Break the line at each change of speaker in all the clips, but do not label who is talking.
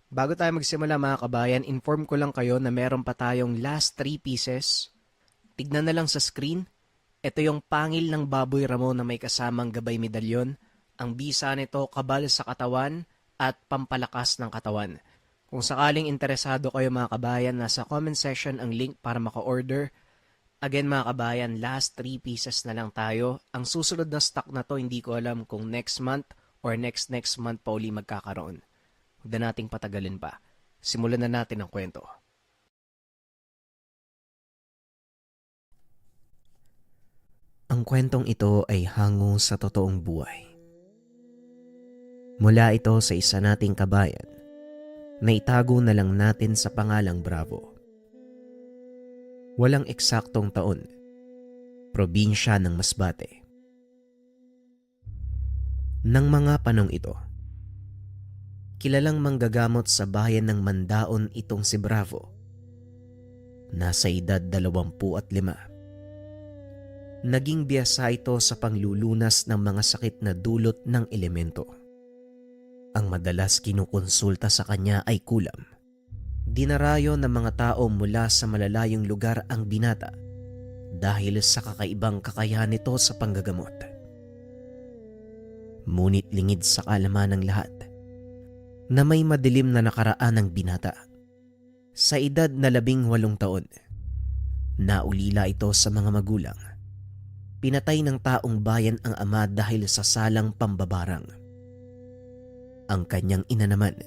Bago tayo magsimula mga kabayan, inform ko lang kayo na meron pa tayong last 3 pieces. Tignan na lang sa screen. Ito yung pangil ng baboy ramo na may kasamang gabay medalyon. Ang bisa nito, kabal sa katawan at pampalakas ng katawan. Kung sakaling interesado kayo mga kabayan, nasa comment section ang link para maka-order. Again mga kabayan, last 3 pieces na lang tayo. Ang susunod na stock na to, hindi ko alam kung next month or next month pa uli magkakaroon. Huwag na nating patagalin pa. Simulan na natin ang kwento. Ang kwentong ito ay hango sa totoong buhay. Mula ito sa isa nating kabayan na itago na lang natin sa pangalang Bravo. Walang eksaktong taon, probinsya ng Masbate. Nang mga panong ito, kilalang manggagamot sa bayan ng Mandaon itong si Bravo. Nasa edad 25. Naging biyasa ito sa panglulunas ng mga sakit na dulot ng elemento. Ang madalas kinukonsulta sa kanya ay kulam. Dinarayo ng mga tao mula sa malalayong lugar ang binata dahil sa kakaibang kakayahan nito sa panggagamot. Ngunit lingid sa kaalaman ng lahat na may madilim na nakaraan ng binata. Sa edad na 18 taon, naulila ito sa mga magulang. Pinatay ng taong bayan ang ama dahil sa salang pambabarang. Ang kanyang ina naman,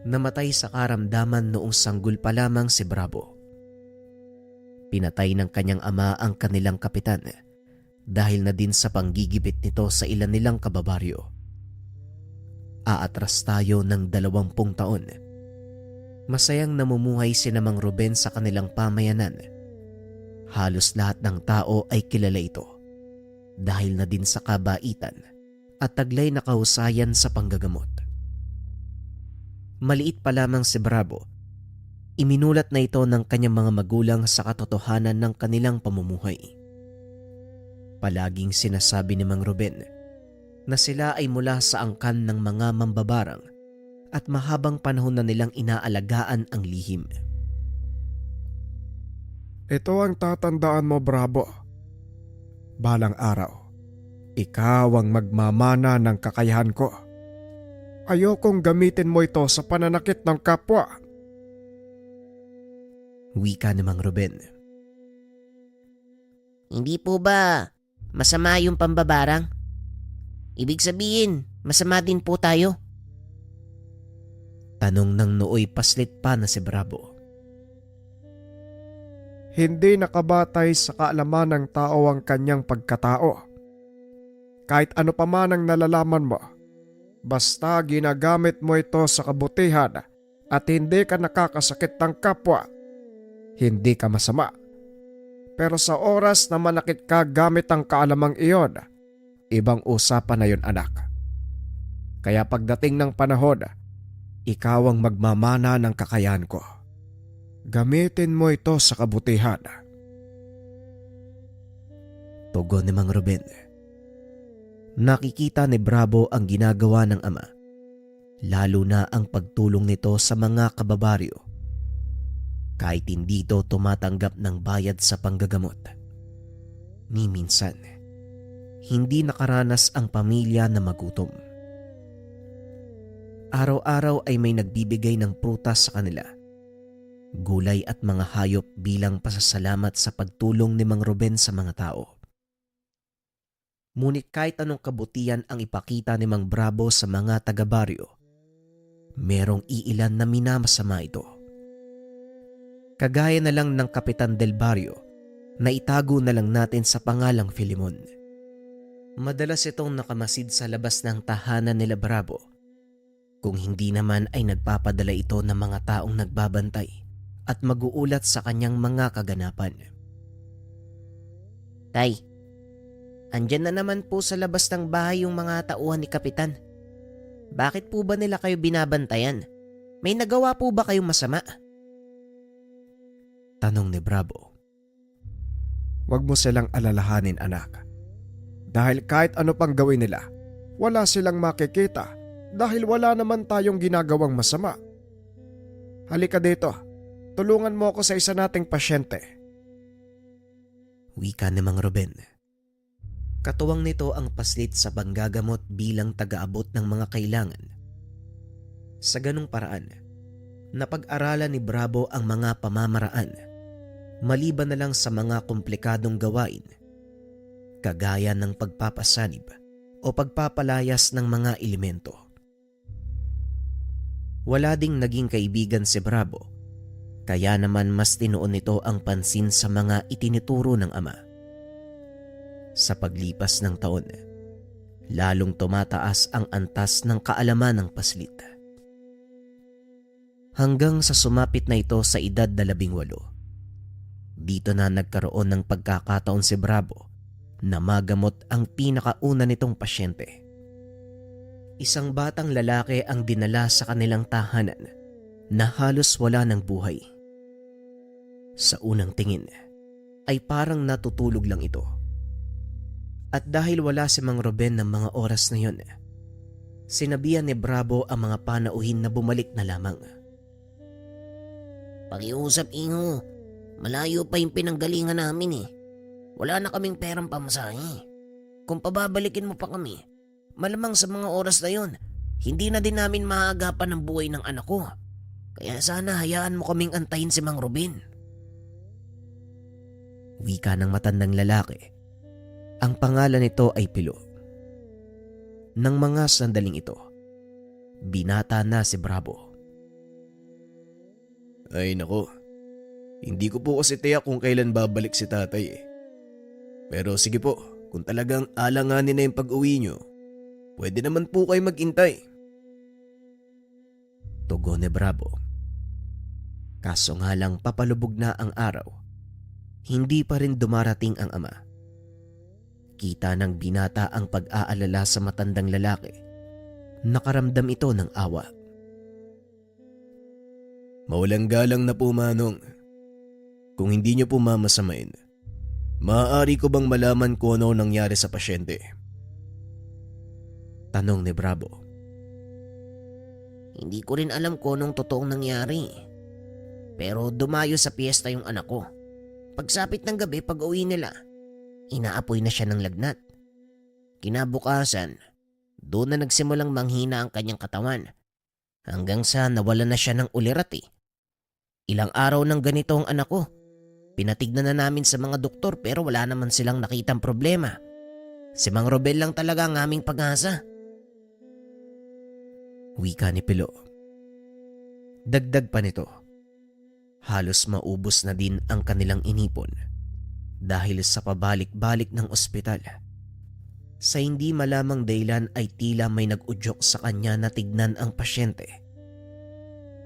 namatay sa karamdaman noong sanggol pa lamang si Bravo. Pinatay ng kanyang ama ang kanilang kapitan dahil na din sa panggigibit nito sa ilan nilang kababaryo. Aatras tayo ng 20 taon. Masayang namumuhay si Mang Ruben sa kanilang pamayanan. Halos lahat ng tao ay kilala ito dahil na din sa kabaitan at taglay na kahusayan sa panggagamot. Maliit pa lamang si Bravo, iminulat na ito ng kanyang mga magulang sa katotohanan ng kanilang pamumuhay. Palaging sinasabi ni Mang Ruben na sila ay mula sa angkan ng mga mambabarang at mahabang panahon na nilang inaalagaan ang lihim.
Ito ang tatandaan mo, Bravo. Balang araw, ikaw ang magmamana ng kakayahan ko. Ayokong gamitin mo ito sa pananakit ng kapwa.
Wika ni Mang Ruben.
Hindi po ba masama yung pambabarang? Ibig sabihin, masama din po tayo?
Tanong ng nooy paslit pa na si Bravo.
Hindi nakabatay sa kaalaman ng tao ang kanyang pagkatao. Kahit ano pa man ang nalalaman mo, basta ginagamit mo ito sa kabutihan at hindi ka nakakasakit ng kapwa, hindi ka masama. Pero sa oras na manakit ka gamit ang kaalamang iyon, ibang usapan na yun, anak. Kaya pagdating ng panahon, ikaw ang magmamana ng kakayahan ko. Gamitin mo ito sa kabutihan.
Tugon ni Mang Ruben. Nakikita ni Bravo ang ginagawa ng ama, lalo na ang pagtulong nito sa mga kababaryo. Kahit hindi ito tumatanggap ng bayad sa panggagamot. Ni minsan, hindi nakaranas ang pamilya na magutom. Araw-araw ay may nagbibigay ng prutas sa kanila, gulay at mga hayop bilang pasasalamat sa pagtulong ni Mang Ruben sa mga tao. Ngunit kahit anong kabutihan ang ipakita ni Mang Bravo sa mga taga-baryo, merong iilan na minamasama ito. Kagaya na lang ng Kapitan del Barrio na itago na lang natin sa pangalang Filimon. Madalas itong nakamasid sa labas ng tahanan nila Bravo. Kung hindi naman ay nagpapadala ito ng mga taong nagbabantay at mag-uulat sa kanyang mga kaganapan.
Tay, andyan na naman po sa labas ng bahay yung mga tauhan ni Kapitan. Bakit po ba nila kayo binabantayan? May nagawa po ba kayong masama?
Tanong ni Bravo.
Huwag mo silang alalahanin, anak. Dahil kahit ano pang gawin nila, wala silang makikita dahil wala naman tayong ginagawang masama. Halika dito. Tulungan mo ako sa isa nating pasyente.
Wika ni Mang Ruben. Katuwang nito ang paslit sa panggagamot bilang taga-abot ng mga kailangan. Sa ganung paraan, napag-aralan ni Bravo ang mga pamamaraan, maliban na lang sa mga komplikadong gawain, kagaya ng pagpapasanib o pagpapalayas ng mga elemento. Wala ding naging kaibigan si Bravo, kaya naman mas tinuon nito ang pansin sa mga itinuturo ng ama. Sa paglipas ng taon, lalong tumataas ang antas ng kaalaman ng paslit. Hanggang sa sumapit na ito sa edad na 18. Dito na nagkaroon ng pagkakataon si Bravo na magamot ang pinakauna nitong pasyente. Isang batang lalaki ang dinala sa kanilang tahanan na halos wala ng buhay. Sa unang tingin ay parang natutulog lang ito. At dahil wala si Mang Ruben ng mga oras na yun, sinabihan ni Bravo ang mga panauhin na bumalik na lamang.
Pakiusap, Ingo. Malayo pa yung pinanggalingan namin eh. Wala na kaming perang pamasahe. Kung pababalikin mo pa kami, malamang sa mga oras na yon, hindi na din namin maagapan ang buhay ng anak ko. Kaya sana hayaan mo kaming antayin si Mang Ruben.
Wika ng matandang lalaki. Ang pangalan nito ay Pilo. Nang mga sandaling ito, binata na si Bravo.
Ay nako, hindi ko po kasi tiyak kung kailan babalik si tatay eh. Pero sige po, kung talagang alanganin na yung pag-uwi nyo, pwede naman po kayo mag-intay.
Tugon ni Bravo. Kaso nga lang papalubog na ang araw. Hindi pa rin dumarating ang ama. Kita ng binata ang pag-aalala sa matandang lalaki. Nakaramdam ito ng awa.
Mawalang galang na po, Manong. Kung hindi nyo po mamasamain, maaari ko bang malaman kung ano nangyari sa pasyente?
Tanong ni Bravo.
Hindi ko rin alam kung anong totoong nangyari. Pero dumayo sa piyesta yung anak ko. Pagsapit ng gabi pag uwi nila, inaapoy na siya ng lagnat. Kinabukasan, doon na nagsimulang manghina ang kanyang katawan. Hanggang sa nawala na siya ng ulirati. Ilang araw nang ganito ang anak ko. Pinatignan na namin sa mga doktor pero wala naman silang nakitang problema. Si Mang Robel lang talaga ang aming pag-asa.
Wika ni Pilo. Dagdag pa nito, halos maubos na din ang kanilang inipon dahil sa pabalik-balik ng ospital. Sa hindi malamang dahilan ay tila may nag-udyok sa kanya na tignan ang pasyente.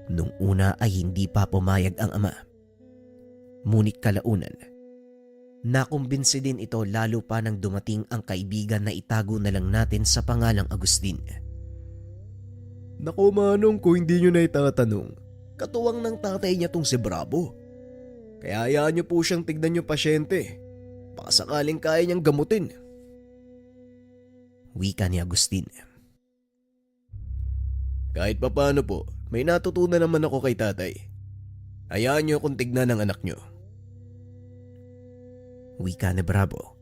Nung una ay hindi pa pumayag ang ama. Ngunit kalaunan, nakumbinsi din ito lalo pa nang dumating ang kaibigan na itago na lang natin sa pangalang Agustin.
Naku, Manong, kung hindi nyo na itatanong, katuwang ng tatay niya tong si Bravo. Kaya hayaan nyo po siyang tignan yung pasyente. Baka sakaling kaya niyang gamutin.
Wika ni Agustin.
Kahit papano po, may natutunan naman ako kay tatay. Hayaan nyo kung tignan ang anak nyo.
Wika ni Bravo.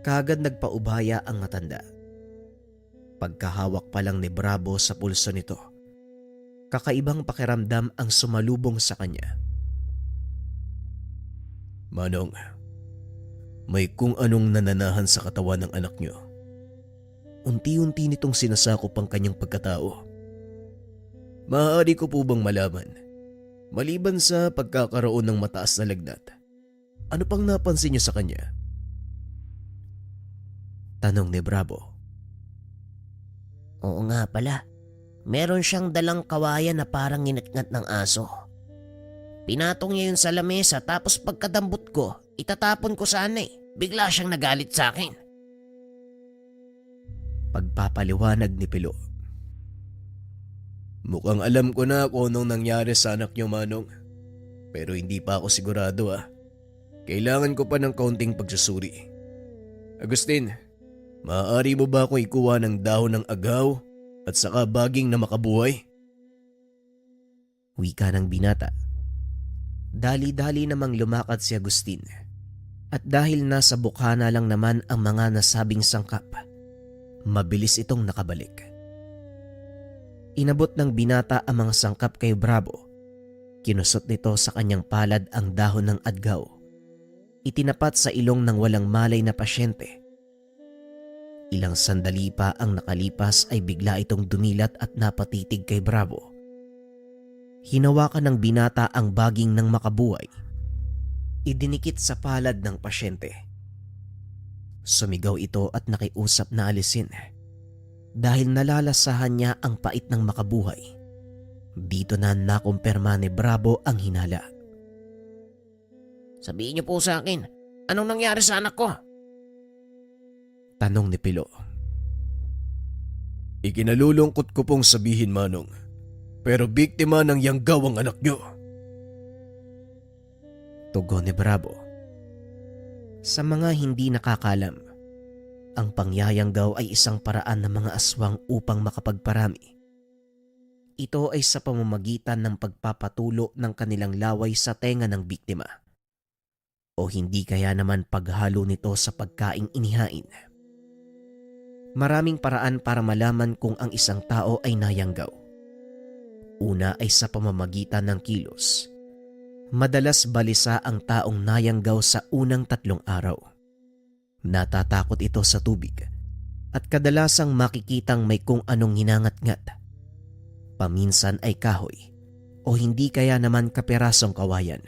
Kaagad nagpaubaya ang matanda. Pagkahawak pa lang ni Bravo sa pulso nito, kakaibang pakiramdam ang sumalubong sa kanya.
Manong, may kung anong nananahan sa katawan ng anak nyo. Unti-unti nitong sinasakop ang kanyang pagkatao. Maaari ko po bang malaman, maliban sa pagkakaroon ng mataas na lagnat, ano pang napansin niyo sa kanya?
Tanong ni Bravo.
Oo nga pala. Meron siyang dalang kawayan na parang nginatngat ng aso. Pinatong niya yun sa lamesa tapos pagkadambot ko, itatapon ko sana eh. Bigla siyang nagalit sa akin.
Pagpapaliwanag ni Pilo.
Mukhang alam ko na kung anong nangyari sa anak niyo, Manong. Pero hindi pa ako sigurado ah. Kailangan ko pa ng kaunting pagsusuri. Agustin, maaari mo ba akong ikuha ng dahon ng agaw at saka baging na makabuhay?
Wika ng binata. Dali-dali namang lumakad si Agustin. At dahil nasa bukana lang naman ang mga nasabing sangkap, mabilis itong nakabalik. Inabot ng binata ang mga sangkap kay Bravo. Kinusot nito sa kanyang palad ang dahon ng adgaw. Itinapat sa ilong ng walang malay na pasyente. Ilang sandali pa ang nakalipas ay bigla itong dumilat at napatitig kay Bravo. Hinawakan ng binata ang baging ng makabuhay. Idinikit sa palad ng pasyente. Sumigaw ito at nakiusap na alisin dahil nalalasahan niya ang pait ng makabuhay. Dito na nakumpirma ni Bravo ang hinala.
Sabihin niyo po sa akin, anong nangyari sa anak ko?
Tanong ni Pilo.
Ikinalulungkot ko pong sabihin, Manong, pero biktima ng yanggaw ang anak nyo.
Tugon ni Bravo. Sa mga hindi nakakalam, ang pangyayanggaw ay isang paraan ng mga aswang upang makapagparami. Ito ay sa pamamagitan ng pagpapatulo ng kanilang laway sa tenga ng biktima. O hindi kaya naman paghalo nito sa pagkaing inihain. Maraming paraan para malaman kung ang isang tao ay nayanggaw. Una ay sa pamamagitan ng kilos. Madalas balisa ang taong nayanggaw sa unang 3 araw. Natatakot ito sa tubig at kadalasang makikitang may kung anong hinangat-ngat. Paminsan ay kahoy o hindi kaya naman kaperasong kawayan.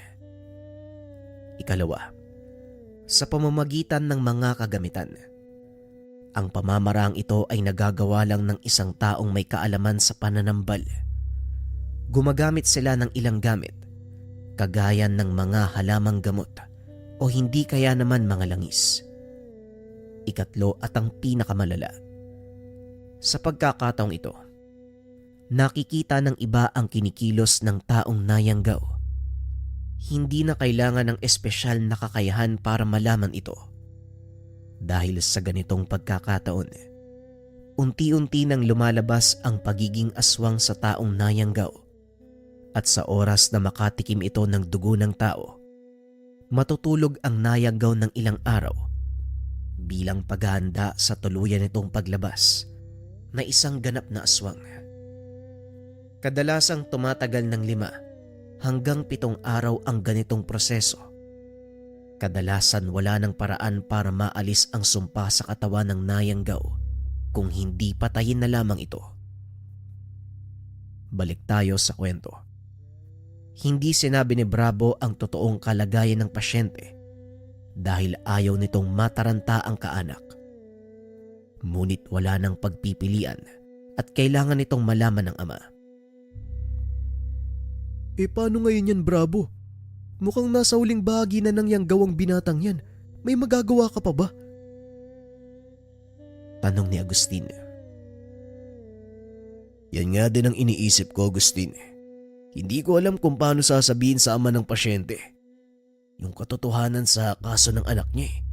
Ikalawa, sa pamamagitan ng mga kagamitan. Ang pamamaraang ito ay nagagawa lang ng isang taong may kaalaman sa pananambal. Gumagamit sila ng ilang gamit, kagaya ng mga halamang gamot o hindi kaya naman mga langis. Ikatlo at ang pinakamalala. Sa pagkakataong ito, nakikita ng iba ang kinikilos ng taong nayanggaw. Hindi na kailangan ng espesyal na kakayahan para malaman ito. Dahil sa ganitong pagkakataon, unti-unti nang lumalabas ang pagiging aswang sa taong nayanggaw. At sa oras na makatikim ito ng dugo ng tao, matutulog ang nayanggaw ng ilang araw bilang paghahanda sa tuluyan nitong paglabas na isang ganap na aswang. Kadalasang tumatagal ng 5 hanggang 7 araw ang ganitong proseso. Kadalasan wala ng paraan para maalis ang sumpa sa katawan ng nayanggaw kung hindi patayin na lamang ito. Balik tayo sa kwento. Hindi sinabi ni Bravo ang totoong kalagayan ng pasyente dahil ayaw nitong mataranta ang kaanak. Ngunit wala nang pagpipilian at kailangan nitong malaman ng ama.
Paano ngayon yan, Bravo? Mukhang nasa huling bahagi na ng yanggawang binatang yan. May magagawa ka pa ba?
Tanong ni Agustin.
Yan nga din ang iniisip ko, Agustin. Hindi ko alam kung paano sasabihin sa ama ng pasyente yung katotohanan sa kaso ng anak niya.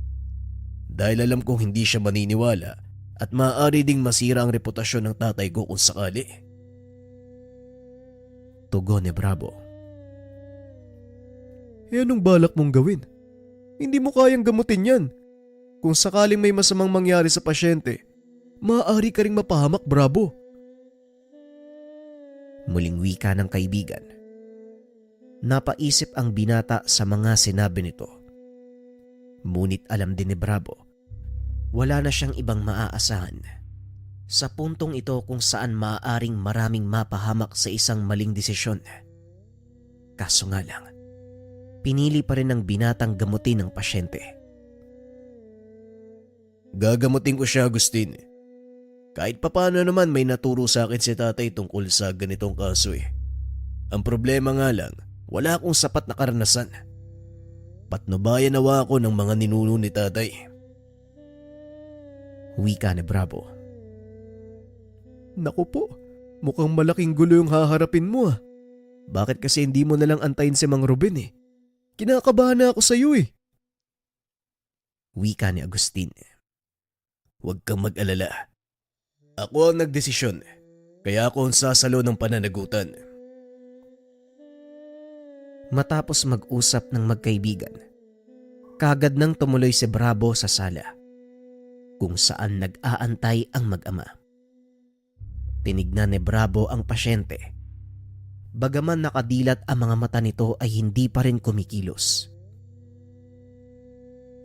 Dahil alam kong hindi siya maniniwala at maaari ding masira ang reputasyon ng tatay ko kung sakali.
Tugon ni Bravo.
Anong balak mong gawin? Hindi mo kayang gamutin yan. Kung sakaling may masamang mangyari sa pasyente, maaari ka ring mapahamak, Bravo.
Muling wika ng kaibigan. Napaisip ang binata sa mga sinabi nito. Ngunit alam din ni Bravo, wala na siyang ibang maaasahan. Sa puntong ito kung saan maaaring maraming mapahamak sa isang maling desisyon. Kaso nga lang, pinili pa rin ng binatang gamutin ng pasyente.
Gagamutin ko siya, Agustin. Kahit papano naman may naturo sa akin si tatay tungkol sa ganitong kaso eh. Ang problema nga lang, wala akong sapat na karanasan. Patnubayan nawa ako ng mga ninuno ni tatay.
Wika ni Bravo.
Naku po, mukhang malaking gulo yung haharapin mo ah. Bakit kasi hindi mo nalang antayin si Mang Ruben eh? Kinakabahan na ako sa iyo eh.
Wika ni Agustin.
Huwag kang mag-alala. Ako ang nagdesisyon, kaya ako ang sasalo ng pananagutan.
Matapos mag-usap ng magkaibigan, kaagad nang tumuloy si Bravo sa sala kung saan nag-aantay ang mag-ama. Tinignan ni Bravo ang pasyente. Bagaman nakadilat ang mga mata nito ay hindi pa rin kumikilos.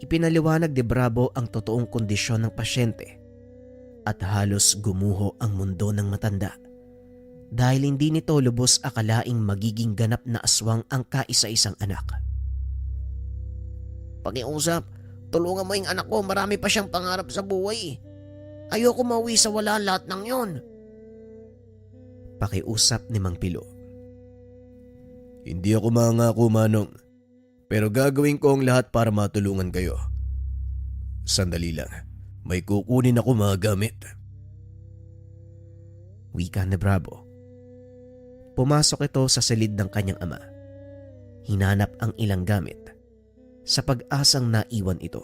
Ipinaliwanag ni Bravo ang totoong kondisyon ng pasyente at halos gumuho ang mundo ng matanda dahil hindi nito lubos akalaing magiging ganap na aswang ang kaisa-isang anak.
Pakiusap, tulungan mo yung anak ko, marami pa siyang pangarap sa buhay. Ayoko mauwi sa wala lahat ng yon.
Pakiusap ni Mang Pilo.
Hindi ako mangako, Manong. Pero gagawin ko ang lahat para matulungan kayo. Sandali lang. May kukunin ako mga gamit.
Wika ni Bravo. Pumasok ito sa silid ng kanyang ama. Hinanap ang ilang gamit sa pag-asang naiwan ito.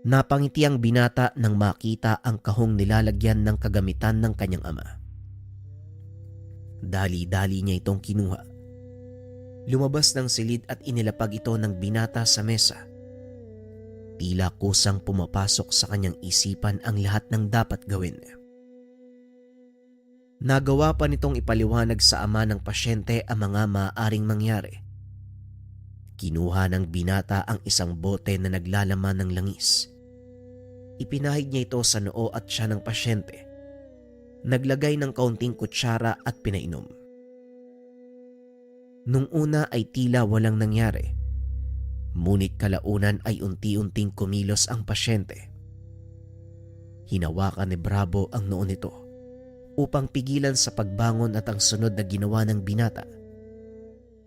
Napangiti ang binata nang makita ang kahong nilalagyan ng kagamitan ng kanyang ama. Dali-dali niya itong kinuha. Lumabas ng silid at inilapag ito ng binata sa mesa. Tila kusang pumapasok sa kanyang isipan ang lahat ng dapat gawin. Nagawa pa nitong ipaliwanag sa ama ng pasyente ang mga maaaring mangyari. Kinuha ng binata ang isang bote na naglalaman ng langis. Ipinahid niya ito sa noo at tiyan ng pasyente. Naglagay ng kaunting kutsara at pinainom. Nung una ay tila walang nangyari. Ngunit kalaunan ay unti-unting kumilos ang pasyente. Hinawakan ni Bravo ang noo nito upang pigilan sa pagbangon at ang sunod na ginawa ng binata.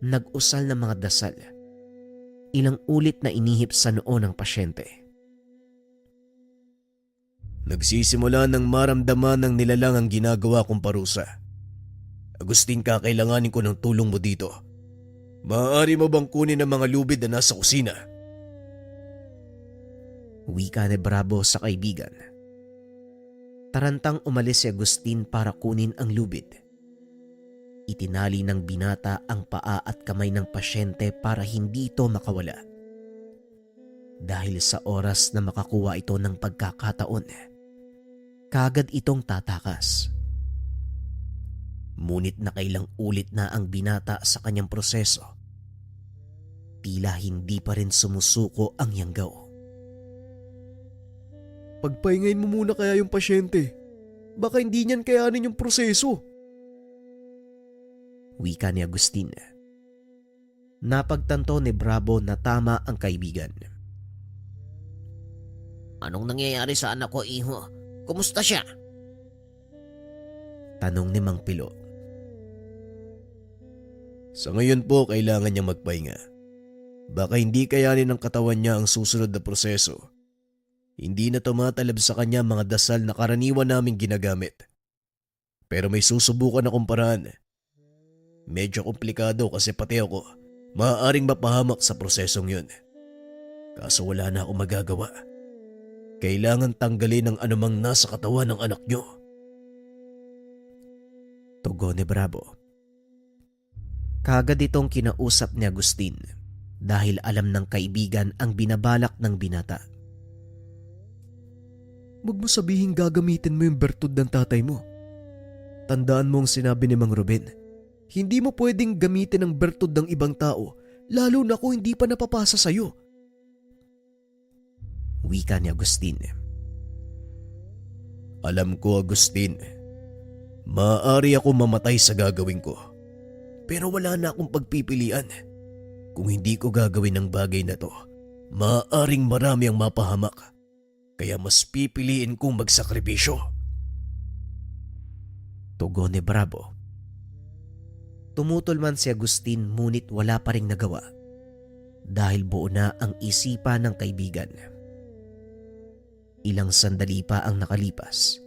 Nag-usal ng mga dasal. Ilang ulit na inihip sa noo ng pasyente.
Nagsisimula ng maramdaman ng nilalang ang ginagawa kong parusa. Agustin, kakailanganin ko ng tulong mo dito. Maaari mo bang kunin ang mga lubid na nasa kusina?
Wika ni Bravo sa kaibigan. Tarantang umalis si Agustin para kunin ang lubid. Itinali ng binata ang paa at kamay ng pasyente para hindi ito makawala. Dahil sa oras na makakuha ito ng pagkakataon, kaagad itong tatakas. Ngunit nakailang ulit na ang binata sa kanyang proseso. Tila hindi pa rin sumusuko ang yanggaw.
Pagpahingayin mo muna kaya yung pasyente. Baka hindi niyan kayanin yung proseso.
Wika ni Agustin. Napagtanto ni Bravo na tama ang kaibigan.
Anong nangyayari sa anak ko, iho? Kumusta siya?
Tanong ni Mang Pilo.
Sa ngayon po, kailangan niya magpahinga. Baka hindi kayanin ng katawan niya ang susunod na proseso. Hindi na tumatalab sa kanya mga dasal na karaniwan naming ginagamit. Pero may susubukan akong paraan. Medyo komplikado kasi pati ako maaaring mapahamak sa prosesong yun. Kaso wala na akong magagawa. Kailangan tanggalin ang anumang nasa katawan ng anak niyo.
Tugon ni Bravo. Kaagad itong kinausap ni Agustin dahil alam ng kaibigan ang binabalak ng binata.
Huwag mo sabihin gagamitin mo yung bertud ng tatay mo. Tandaan mo ang sinabi ni Mang Ruben. Hindi mo pwedeng gamitin ang bertud ng ibang tao, lalo na kung hindi pa napapasa sa'yo.
Wika ni Agustin.
Alam ko, Agustin. Maaari ako mamatay sa gagawin ko. Pero wala na akong pagpipilian. Kung hindi ko gagawin ang bagay na to, maaaring marami ang mapahamak. Kaya mas pipiliin kong magsakripisyo.
Tugon ni Bravo. Tumutol man si Agustin ngunit wala pa ring nagawa dahil buo na ang isipan ng kaibigan. Ilang sandali pa ang nakalipas.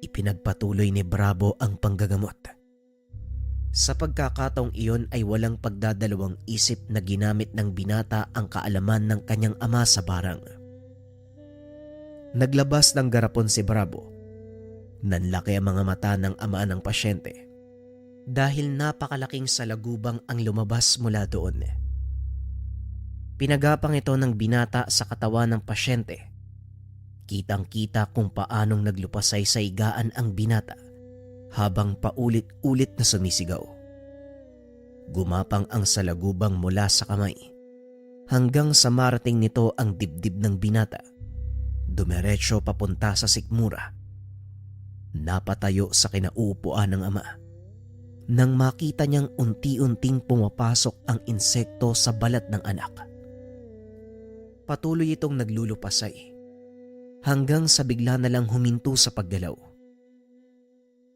Ipinagpatuloy ni Bravo ang panggagamot. Sa pagkakataong iyon ay walang pagdadalawang isip na ginamit ng binata ang kaalaman ng kanyang ama sa barang. Naglabas ng garapon si Bravo. Nanlaki ang mga mata ng ama ng pasyente. dahil napakalaking salagubang ang lumabas mula doon. Pinagapang ito ng binata sa katawan ng pasyente. Kitang-kita kung paanong naglupasay sa higaan ang binata habang paulit-ulit na sumisigaw. Gumapang ang salagubang mula sa kamay hanggang sa marating nito ang dibdib ng binata. Dumiretso papunta sa sikmura. Napatayo sa kinauupuan ng ama nang makita niyang unti-unting pumapasok ang insekto sa balat ng anak. Patuloy itong naglulupasay hanggang sa bigla na lang huminto sa paggalaw.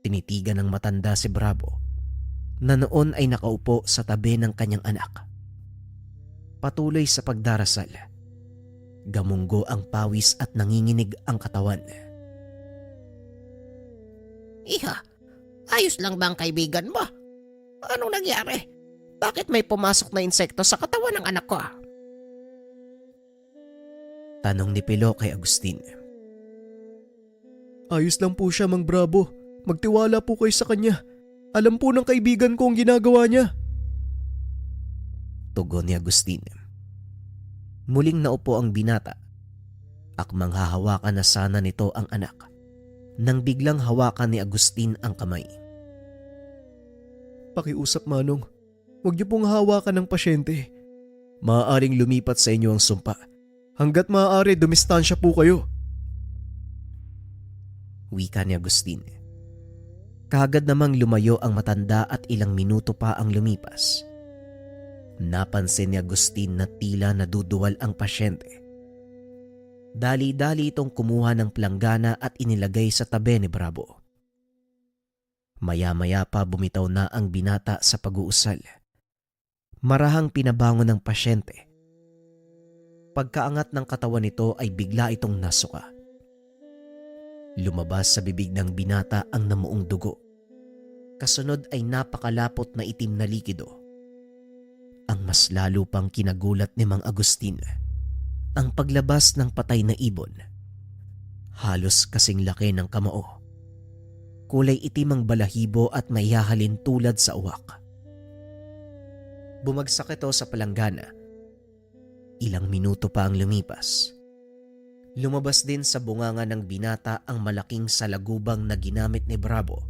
Tinitigan ng matanda si Bravo na noon ay nakaupo sa tabi ng kanyang anak. Patuloy sa pagdarasal, gamunggo ang pawis at nanginginig ang katawan.
Iha, ayos lang ba ang kaibigan mo? Anong nangyari? Bakit may pumasok na insekto sa katawan ng anak ko?
Tanong ni Pilo kay Agustin.
Ayos lang po siya, Mang Bravo. Magtiwala po kayo sa kanya. Alam po ng kaibigan ko ang ginagawa niya.
Tugon ni Agustin. Muling naupo ang binata. Akmang hahawakan na sana nito ang anak nang biglang hawakan ni Agustin ang kamay.
Pakiusap, Manong. Huwag niyo pong hawakan ng pasyente. Maaaring lumipat sa inyo ang sumpa. Hanggat maaari, dumistansya po kayo.
Wika ni Agustin. Kaagad namang lumayo ang matanda at ilang minuto pa ang lumipas. Napansin ni Agustin na tila naduduwal ang pasyente. Dali-dali itong kumuha ng planggana at inilagay sa tabi ni Bravo. Maya-maya pa bumitaw na ang binata sa pag-uusal. Marahang pinabangon ng pasyente. Pagkaangat ng katawan nito ay bigla itong nasuka. Lumabas sa bibig ng binata ang namuong dugo. Kasunod ay napakalapot na itim na likido. Ang mas lalo pang kinagulat ni Mang Agustin, ang paglabas ng patay na ibon. Halos kasing laki ng kamao. Kulay itim ang balahibo at maihahalin tulad sa uwak. Bumagsak ito sa palanggana. Ilang minuto pa ang lumipas. Lumabas din sa bunganga ng binata ang malaking salagubang na ginamit ni Bravo.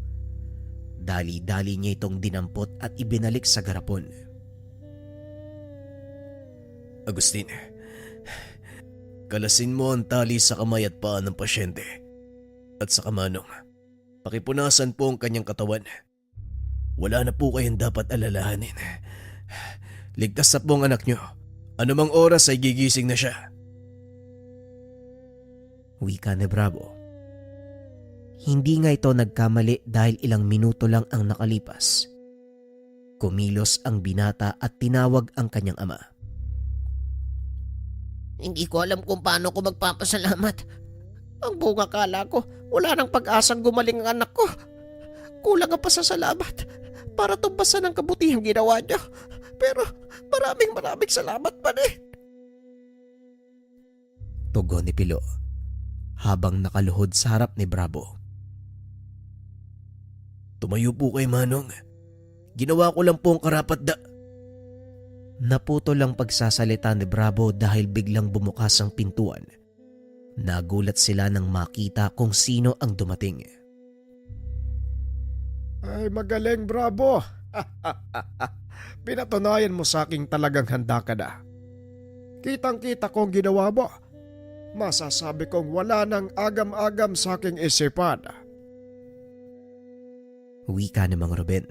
Dali-dali niya itong dinampot at ibinalik sa garapon.
Agustin, kalasin mo ang tali sa kamay at paa ng pasyente. At sa Manong, pakipunasan po ang kanyang katawan. Wala na po kayong dapat alalahanin. Ligtas na po ang anak niyo. Anumang oras ay gigising na siya.
Wika ni Bravo. Hindi nga ito nagkamali dahil ilang minuto lang ang nakalipas. Kumilos ang binata at tinawag ang kanyang ama.
Hindi ko alam kung paano ko magpapasalamat. Ang buong akala ko, wala nang pag-asang gumaling ang anak ko. Kulang ang pasasalamat para tumbasan ang kabutihang ginawa niyo. Pero maraming salamat pa rin.
Tugon ni Pilo habang nakaluhod sa harap ni Bravo.
Tumayo po kay Manong. Ginawa ko lang po ang karapat
Naputol ang pagsasalita ni Bravo dahil biglang bumukas ang pintuan. Nagulat sila nang makita kung sino ang dumating.
Ay, magaling, Bravo. Pinatunayan mo sa aking talagang handa ka na. Kitang-kita kong ginawa mo. Masasabi kong wala nang agam-agam sa aking isipan.
Wika ni Mang Ruben.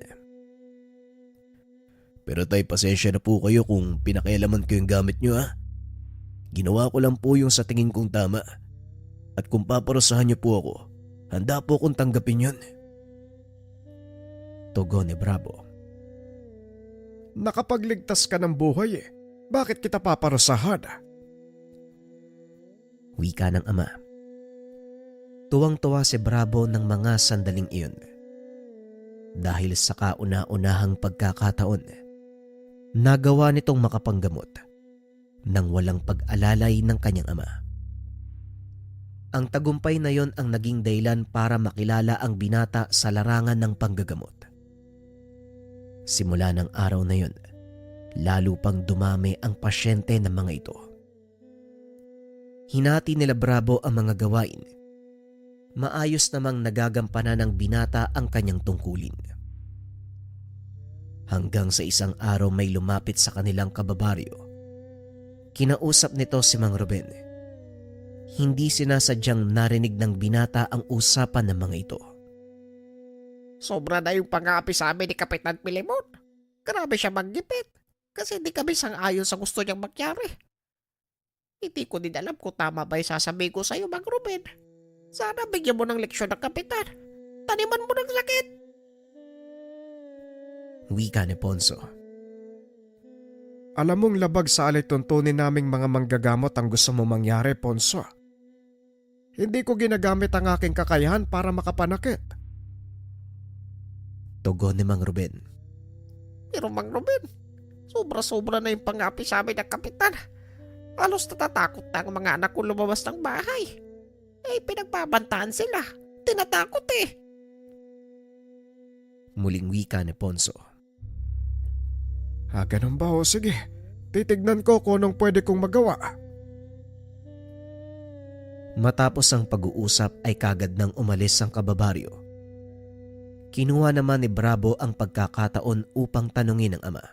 Pero tay, pasensya na po kayo kung pinakialaman ko yung gamit nyo, ha. Ginawa ko lang po yung sa tingin kong tama. At kung paparusahan niyo po ako, handa po akong tanggapin yun.
Tugon ni Bravo.
Nakapagligtas ka ng buhay eh. Bakit kita paparusahan?
Wika ng ama. Tuwang-tuwa si Bravo ng mga sandaling iyon. Dahil sa kauna-unahang pagkakataon, nagawa nitong makapanggamot nang walang pag-alalay ng kanyang ama. Ang tagumpay na yon ang naging dahilan para makilala ang binata sa larangan ng panggagamot. Simula ng araw na yun, lalo pang dumami ang pasyente ng mga ito. Hinati nila Bravo ang mga gawain. Maayos namang nagagampanan ng binata ang kanyang tungkulin. Hanggang sa isang araw may lumapit sa kanilang kababaryo. Kinausap nito si Mang Ruben. Hindi sinasadyang narinig ng binata ang usapan ng mga ito.
Sobra na yung pang-aapi sa amin ni Kapitan Pilimon. Grabe siya maggipit. Kasi hindi kami sang-ayon sa gusto niyang mangyari. Hindi ko din alam kung tama ba yung sasabihin ko sa'yo, Mang Ruben. Sana bigyan mo ng leksyon ng Kapitan. Taniman mo ng sakit.
Wika ni Ponso.
Alam mong labag sa alituntunin naming mga manggagamot ang gusto mo mangyari, Ponso. Hindi ko ginagamit ang aking kakayahan para makapanakit.
Tugon ni Mang Ruben.
Pero Mang Ruben, sobra-sobra na yung pang-aapi sa amin ng Kapitan. Halos natatakot na ang mga anak ko lumabas ng bahay. Eh, pinagbabantaan sila. Tinatakot eh.
Muling wika ni Ponso.
Ganun ba o sige? Titignan ko kung anong pwede kong magawa.
Matapos ang pag-uusap ay kagad nang umalis ang kababaryo. Kinuha naman ni Bravo ang pagkakataon upang tanungin ang ama.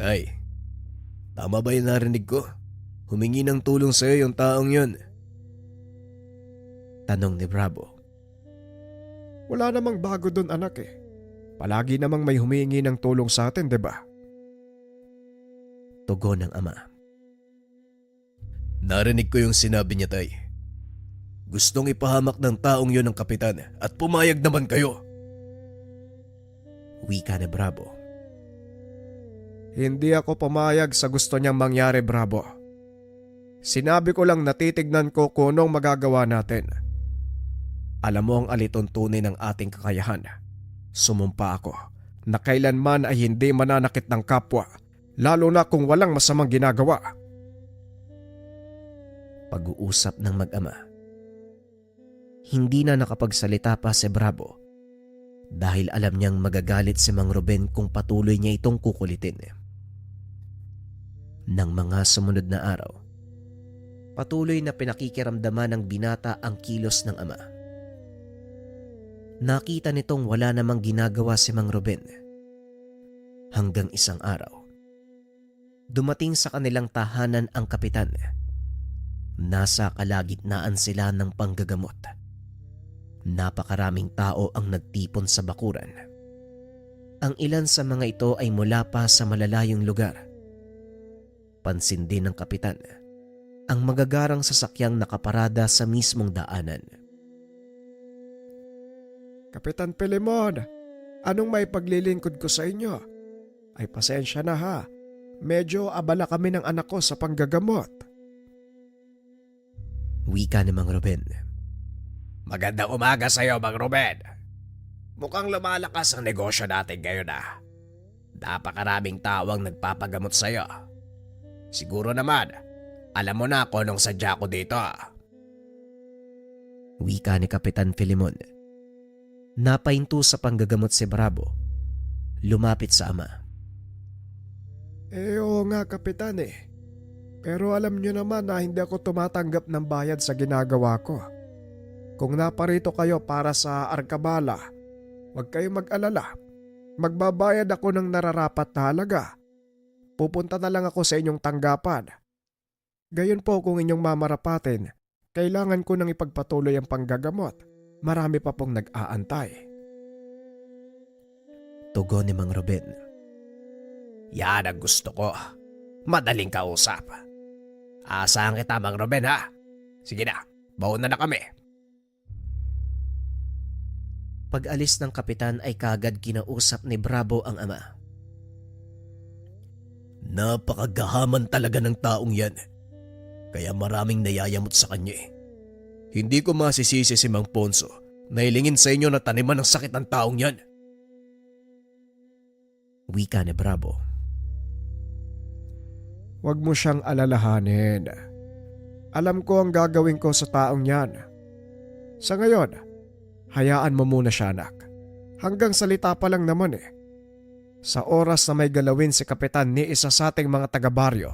Tay, tama ba yung narinig ko? Humingi ng tulong sa'yo yung taong yun.
Tanong ni Bravo.
Wala namang bago doon, anak eh. Palagi namang may humingi ng tulong sa atin, 'di ba?
Tugon ng ama.
Narinig ko yung sinabi niya, Tay. Gustong ipahamak ng taong yun ng kapitan at pumayag naman kayo.
Wika ni Bravo.
Hindi ako pumayag sa gusto niyang mangyari, Bravo. Sinabi ko lang natitignan ko kung anong magagawa natin. Alam mo ang alituntunin ng ating kakayahan. Sumumpa ako na kailanman ay hindi mananakit ng kapwa, lalo na kung walang masamang ginagawa.
Pag-uusap ng mag-ama. Hindi na nakapagsalita pa si Bravo dahil alam niyang magagalit si Mang Ruben kung patuloy niya itong kukulitin. Nang mga sumunod na araw, patuloy na pinakikiramdaman ng binata ang kilos ng ama. Nakita nitong wala namang ginagawa si Mang Ruben. Hanggang isang araw, dumating sa kanilang tahanan ang kapitan. Nasa kalagitnaan sila ng panggagamot. Napakaraming tao ang nagtipon sa bakuran. Ang ilan sa mga ito ay mula pa sa malalayong lugar. Pansin din ng kapitan ang magagarang sasakyang nakaparada sa mismong daanan.
Kapitan Pilimon, anong may paglilingkod ko sa inyo? Ay pasensya na ha. Medyo abala kami ng anak ko sa panggagamot.
Wika ni Mang Ruben.
Magandang umaga sa'yo, Mang Ruben. Mukhang lumalakas ang negosyo natin ngayon ah. Napakaraming tao ang nagpapagamot sa'yo. Siguro naman, alam mo na kung anong sadya ko dito ah.
Wika ni Kapitan Filimon. Napahinto sa panggagamot si Bravo. Lumapit sa ama.
Oo nga, Kapitan eh. Pero alam nyo naman na hindi ako tumatanggap ng bayad sa ginagawa ko. Kung naparito kayo para sa arkabala, huwag kayong mag-alala. Magbabayad ako ng nararapat na halaga. Pupunta na lang ako sa inyong tanggapan. Gayon po kung inyong mamarapatin, kailangan ko nang ipagpatuloy ang panggagamot. Marami pa pong nag-aantay.
Tugon ni Mang Ruben.
Yan ang gusto ko. Madaling kausap. Asahan kita, Mang Ruben ha. Sige na, bauna na kami.
Pag-alis ng kapitan ay kagad kinausap ni Bravo ang ama.
Napakagahaman talaga ng taong yan. Kaya maraming nayayamot sa kanya eh. Hindi ko masisisi si Mang Ponso na hilingin sa inyo na taniman ng sakit ng taong yan.
Wika ni Bravo.
Huwag mo siyang alalahanin. Alam ko ang gagawin ko sa taong yan. Sa ngayon, hayaan mo muna siya, anak. Hanggang salita pa lang naman eh. Sa oras na may galawin si Kapitan ni isa sa ating mga taga-baryo,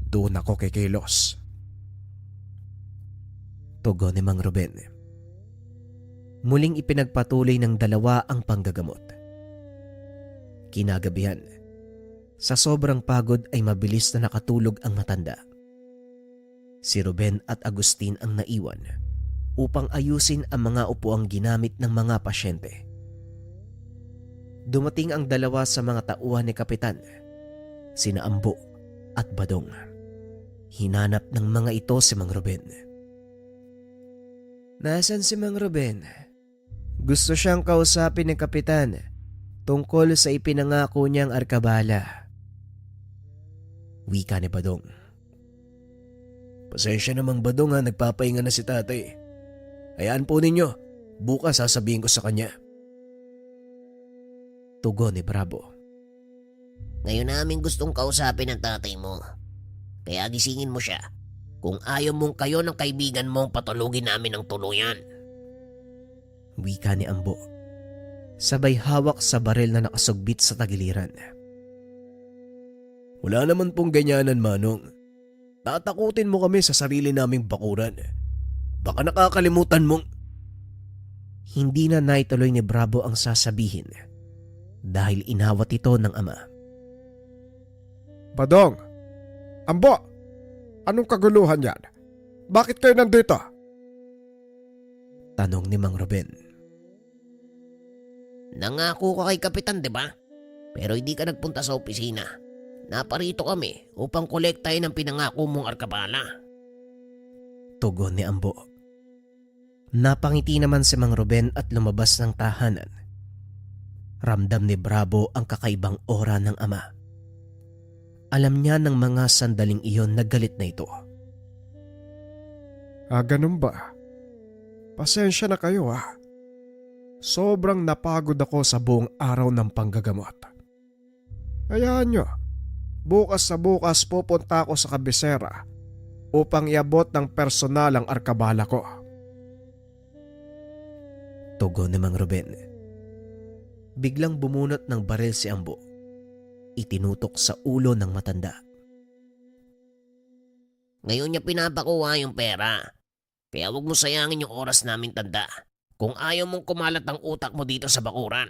doon ako kikilos.
Tugon ni Mang Ruben. Muling ipinagpatuloy ng dalawa ang panggagamot. Kinagabihan, sa sobrang pagod ay mabilis na nakatulog ang matanda. Si Ruben at Agustin ang naiwan upang ayusin ang mga upuang ginamit ng mga pasyente. Dumating ang dalawa sa mga tauhan ni Kapitan, sina Ambo at Badong. Hinanap ng mga ito si Mang Ruben. Nasaan si Mang Ruben? Gusto siyang kausapin ng Kapitan tungkol sa ipinangako niyang arkabala. Wika ni Badong.
Pasensya namang Badong ha, nagpapahinga na si tatay. Hayaan po ninyo, bukas sasabihin ko sa kanya.
Tugon ni Bravo.
Ngayon namin gustong kausapin ang tatay mo. Kaya gisingin mo siya. Kung ayaw mong kayo ng kaibigan mong patulugin namin ng tuluyan.
Wika ni Ambo. Sabay hawak sa baril na nakasugbit sa tagiliran.
Wala naman pong ganyanan, Manong. Tatakutin mo kami sa sarili naming bakuran. Baka nakakalimutan mong...
Hindi na naituloy ni Bravo ang sasabihin dahil inawat ito ng ama.
Badong! Ambo! Anong kaguluhan yan? Bakit kayo nandito?
Tanong ni Mang Ruben.
Nangako ka kay Kapitan, di ba? Pero hindi ka nagpunta sa opisina. Naparito kami upang kolektahin ang pinangako mong arkabala.
Tugon ni Ambo. Napangiti naman si Mang Ruben at lumabas ng tahanan. Ramdam ni Bravo ang kakaibang aura ng ama. Alam niya ng mga sandaling iyon na galit na ito.
Ganun ba? Pasensya na kayo Sobrang napagod ako sa buong araw ng panggagamot. Hayaan nyo, bukas sa bukas pupunta ako sa kabisera upang iabot ng personal ang arkabala ko.
Tugon ni Mang Ruben. Biglang bumunot ng baril si Ambo. Itinutok sa ulo ng matanda.
Ngayon niya pinapakuha yung pera. Kaya huwag mo sayangin yung oras naming tanda. Kung ayaw mong kumalat ang utak mo dito sa bakuran.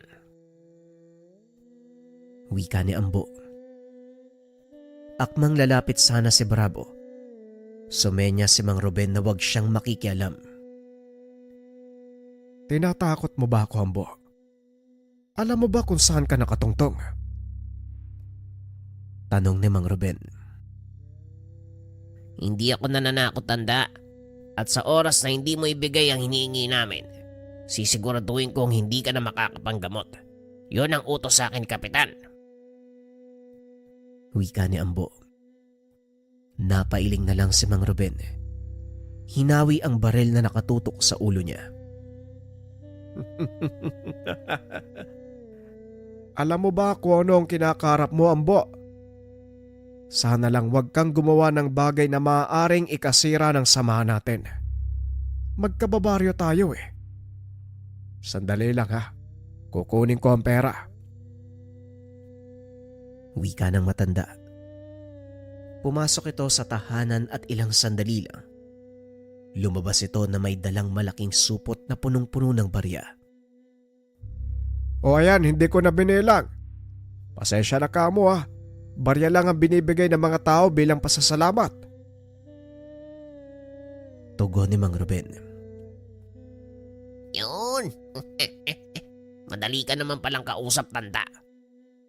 Wika ni Ambo. Akmang lalapit sana si Bravo. Sumenya si Mang Ruben na wag siyang makikialam.
Tinatakot mo ba ako, Ambo? Alam mo ba kung saan ka nakatungtong?
Tanong ni Mang Ruben.
Hindi ako nananakot, tanda. At sa oras na hindi mo ibigay ang hinihingi namin, sisiguraduhin kong hindi ka na makakapanggamot. Yon ang utos sa akin, Kapitan.
Wika ni Ambo. Napailing na lang si Mang Ruben. Hinawi ang baril na nakatutok sa ulo niya.
Alam mo ba kung ano ang kinakarap mo, Ambo? Sana lang wag kang gumawa ng bagay na maaaring ikasira ng samahan natin. Magkababaryo tayo Sandali lang kukunin ko ang pera.
Wika ng matanda. Pumasok ito sa tahanan at ilang sandali lang. Lumabas ito na may dalang malaking supot na punong-puno ng barya.
O ayan, hindi ko na binilang. Pasensya na ka mo Barya lang ang binibigay ng mga tao bilang pasasalamat.
Tugon ni Mang Ruben.
Yun. Madali ka naman palang kausap, tanda.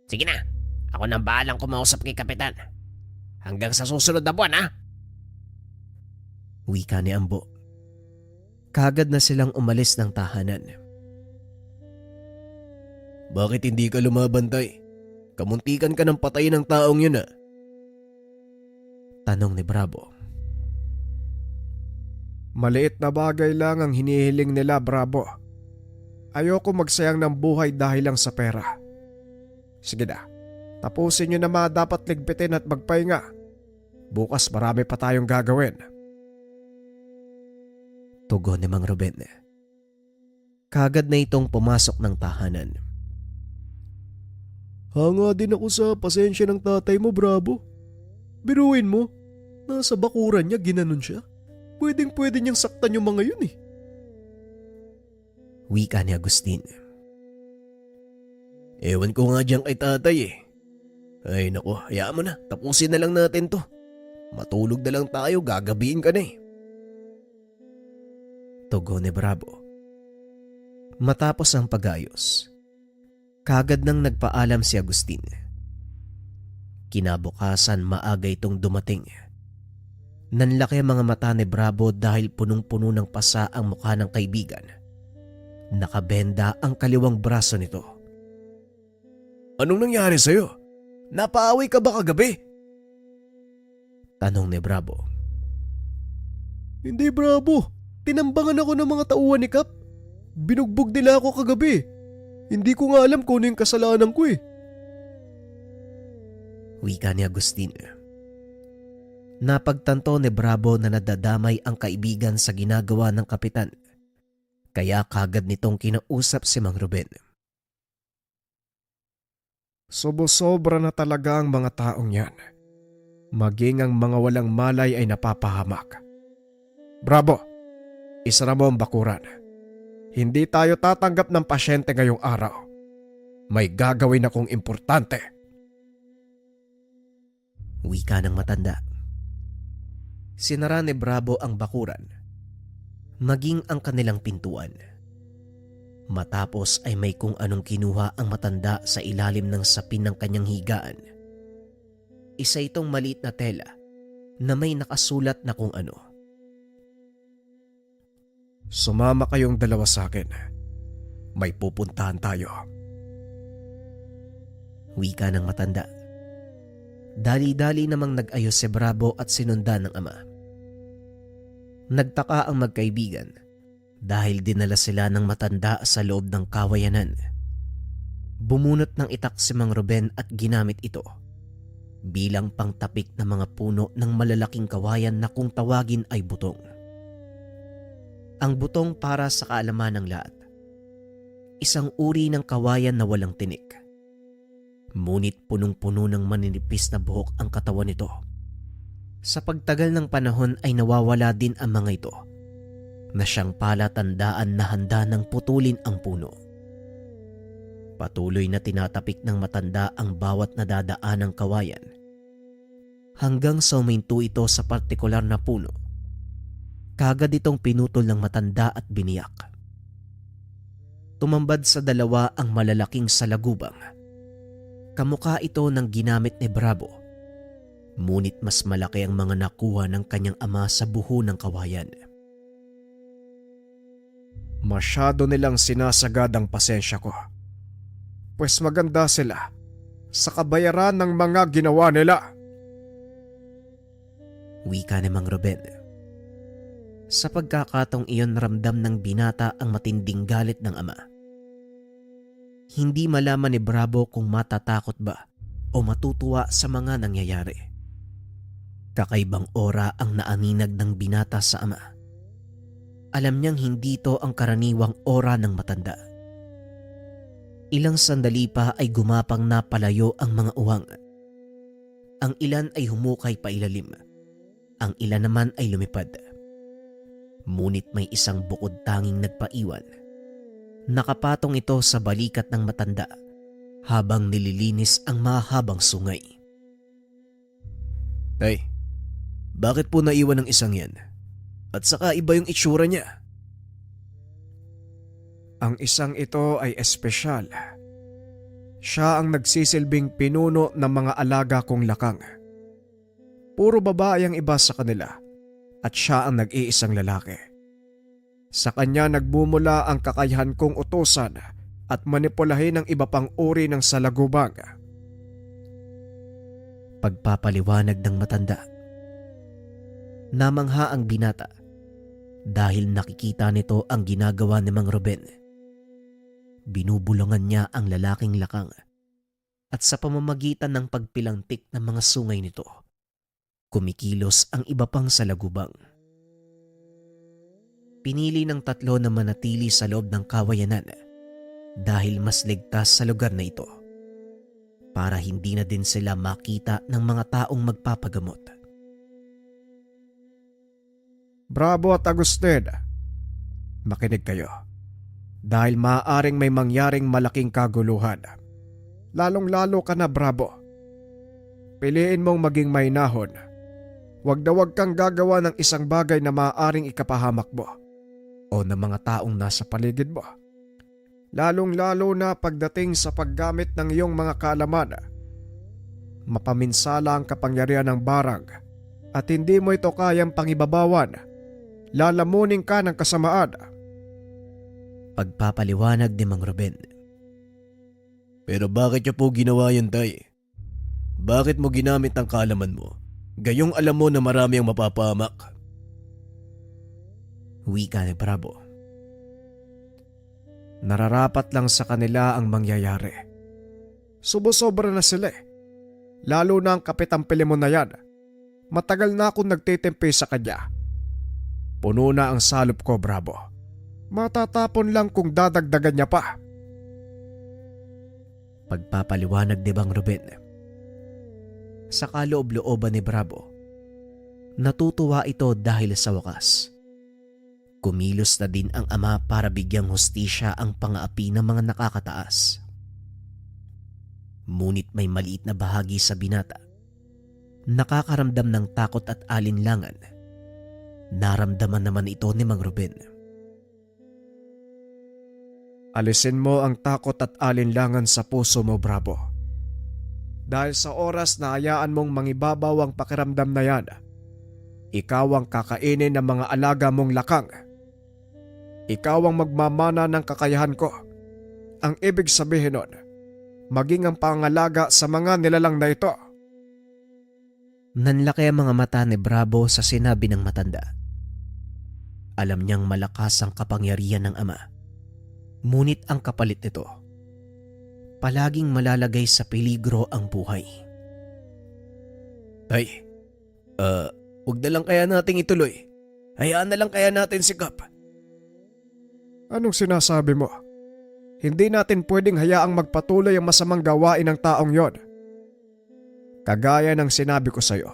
Sige na, ako nang bahalang kumausap kay Kapitan. Hanggang sa susunod na buwan,
Wika ni Ambo. Kagad na silang umalis ng tahanan.
Bakit hindi ka lumabantay? Kamuntikan ka ng patayin ng taong yun
Tanong ni Bravo.
Maliit na bagay lang ang hinihiling nila, Bravo. Ayoko magsayang ng buhay dahil lang sa pera. Sige na, tapusin nyo na mga dapat ligpitin at magpahinga. Bukas marami pa tayong gagawin.
Tugon ni Mang Ruben. Kagad na itong pumasok ng tahanan.
Hanga din ako sa pasensya ng tatay mo, Bravo. Biruin mo, nasa bakuran niya ginanon siya. Pwedeng-pwede niyang saktan yung mga yun eh.
Wika ni Agustin.
Ewan ko nga dyan kay tatay eh. Ay nako, hayaan mo na. Tapusin na lang natin to. Matulog na lang tayo, gagabihin ka na eh.
Tugon ni Bravo. Matapos ang pag-ayos, kagad nang nagpaalam si Agustin. Kinabukasan maaga itong dumating. Nanlaki ang mga mata ni Bravo dahil punong-puno ng pasa ang mukha ng kaibigan. Nakabenda ang kaliwang braso nito.
Anong nangyari sa'yo? Napaaway ka ba kagabi?
Tanong ni Bravo.
Hindi, Bravo. Tinambangan ako ng mga tauhan ni Kap. Binugbog nila ako kagabi. Hindi ko nga alam kung ano yung kasalanan ko eh.
Wika ni Agustin. Napagtanto ni Bravo na nadadamay ang kaibigan sa ginagawa ng kapitan. Kaya kagad nitong kinausap si Mang Ruben.
Sobo-sobra na talaga ang mga taong yan. Maging ang mga walang malay ay napapahamak. Bravo! Isara mo ang bakuran. Hindi tayo tatanggap ng pasyente ngayong araw. May gagawin akong importante.
Wika ng matanda. Sinara ni Bravo ang bakuran, maging ang kanilang pintuan. Matapos ay may kung anong kinuha ang matanda sa ilalim ng sapin ng kanyang higaan. Isa itong maliit na tela na may nakasulat na kung ano.
Sumama kayong dalawa sa akin. May pupuntahan tayo.
Wika ng matanda. Dali-dali namang nag-ayos si Bravo at sinundan ng ama. Nagtaka ang magkaibigan dahil dinala sila ng matanda sa loob ng kawayanan. Bumunot ng itak si Mang Ruben at ginamit ito bilang pangtapik ng mga puno ng malalaking kawayan na kung tawagin ay butong. Ang butong para sa kaalaman ng lahat. Isang uri ng kawayan na walang tinik. Ngunit punong-puno ng maninipis na buhok ang katawan nito. Sa pagtagal ng panahon ay nawawala din ang mga ito na siyang palatandaan na handa ng putulin ang puno. Patuloy na tinatapik ng matanda ang bawat nadadaan ng kawayan hanggang sa uminto ito sa partikular na puno. Kagad itong pinutol ng matanda at biniyak. Tumambad sa dalawa ang malalaking salagubang. Kamukha ito ng ginamit ni Bravo. Ngunit mas malaki ang mga nakuha ng kanyang ama sa buho ng kawayan.
Masyado nilang sinasagad ang pasensya ko. Pues maganda sila sa kabayaran ng mga ginawa nila.
Wika ni Mang Ruben. Sa pagkakataong iyon ramdam ng binata ang matinding galit ng ama. Hindi malaman ni Bravo kung matatakot ba o matutuwa sa mga nangyayari. Kakaibang ora ang naaninag ng binata sa ama. Alam niyang hindi ito ang karaniwang ora ng matanda. Ilang sandali pa ay gumapang na palayo ang mga uwang. Ang ilan ay humukay pa ilalim. Ang ilan naman ay lumipad. Ngunit may isang bukod tanging nagpaiwan. Nakapatong ito sa balikat ng matanda habang nililinis ang mahabang sungay.
Tay, bakit po naiwan ng isang yan? At saka iba yung itsura niya.
Ang isang ito ay espesyal. Siya ang nagsisilbing pinuno ng mga alaga kong lakang. Puro babae ang iba sa kanila at siya ang nag-iisang lalaki. Sa kanya nagmumula ang kakayahan kong utusan at manipulahin ang iba pang uri ng salagubang.
Pagpapaliwanag ng matanda. Namangha ang binata dahil nakikita nito ang ginagawa ni Mang Ruben. Binubulungan niya ang lalaking lakang at sa pamamagitan ng pagpilantik ng mga sungay nito, kumikilos ang iba pang salagubang. Pinili ng tatlo na manatili sa loob ng kawayanan dahil mas ligtas sa lugar na ito para hindi na din sila makita ng mga taong magpapagamot.
Bravo at Agustin, makinig kayo. Dahil maaaring may mangyaring malaking kaguluhan. Lalong-lalo ka na, Bravo. Piliin mong maging mahinahon. Huwag na huwag kang gagawa ng isang bagay na maaaring ikapahamak mo o ng mga taong nasa paligid mo. Lalong-lalo na pagdating sa paggamit ng iyong mga kaalaman. Mapaminsala ang kapangyarihan ng barang at hindi mo ito kayang pangibabawan. Lalamunin ka ng kasamaan.
Pagpapaliwanag ni Mang Ruben.
Pero bakit niyo po ginawa yan, Tay? Bakit mo ginamit ang kaalaman mo? Gayong alam mo na marami ang mapapahamak.
Wika ni Bravo.
Nararapat lang sa kanila ang mangyayari. Subo-sobra na sila eh. Lalo na ang Kapitang Pilemon na yan. Matagal na akong nagtitimpi sa kanya. Puno na ang salop ko, Bravo. Matatapon lang kung dadagdagan niya pa.
Pagpapaliwanag ni Mang Ruben. Sa kaloob-looban ni Bravo, natutuwa ito dahil sa wakas. Kumilos na din ang ama para bigyang hustisya ang pang-aapi ng mga nakakataas. Ngunit may maliit na bahagi sa binata. Nakakaramdam ng takot at alinlangan. Naramdaman naman ito ni Mang Ruben.
Alisin mo ang takot at alinlangan sa puso mo, Bravo. Dahil sa oras na hayaan mong mangibabaw ang pakiramdam na yan, ikaw ang kakainin ng mga alaga mong lakang. Ikaw ang magmamana ng kakayahan ko. Ang ibig sabihin nun, maging ang pangalaga sa mga nilalang na ito.
Nanlaki ang mga mata ni Bravo sa sinabi ng matanda. Alam niyang malakas ang kapangyarihan ng ama. Ngunit ang kapalit nito, palaging malalagay sa peligro ang buhay.
Tay, huwag na lang kaya nating ituloy. Hayaan na lang kaya natin si Kap.
Anong sinasabi mo? Hindi natin pwedeng hayaang magpatuloy ang masamang gawain ng taong yon. Kagaya ng sinabi ko sa iyo,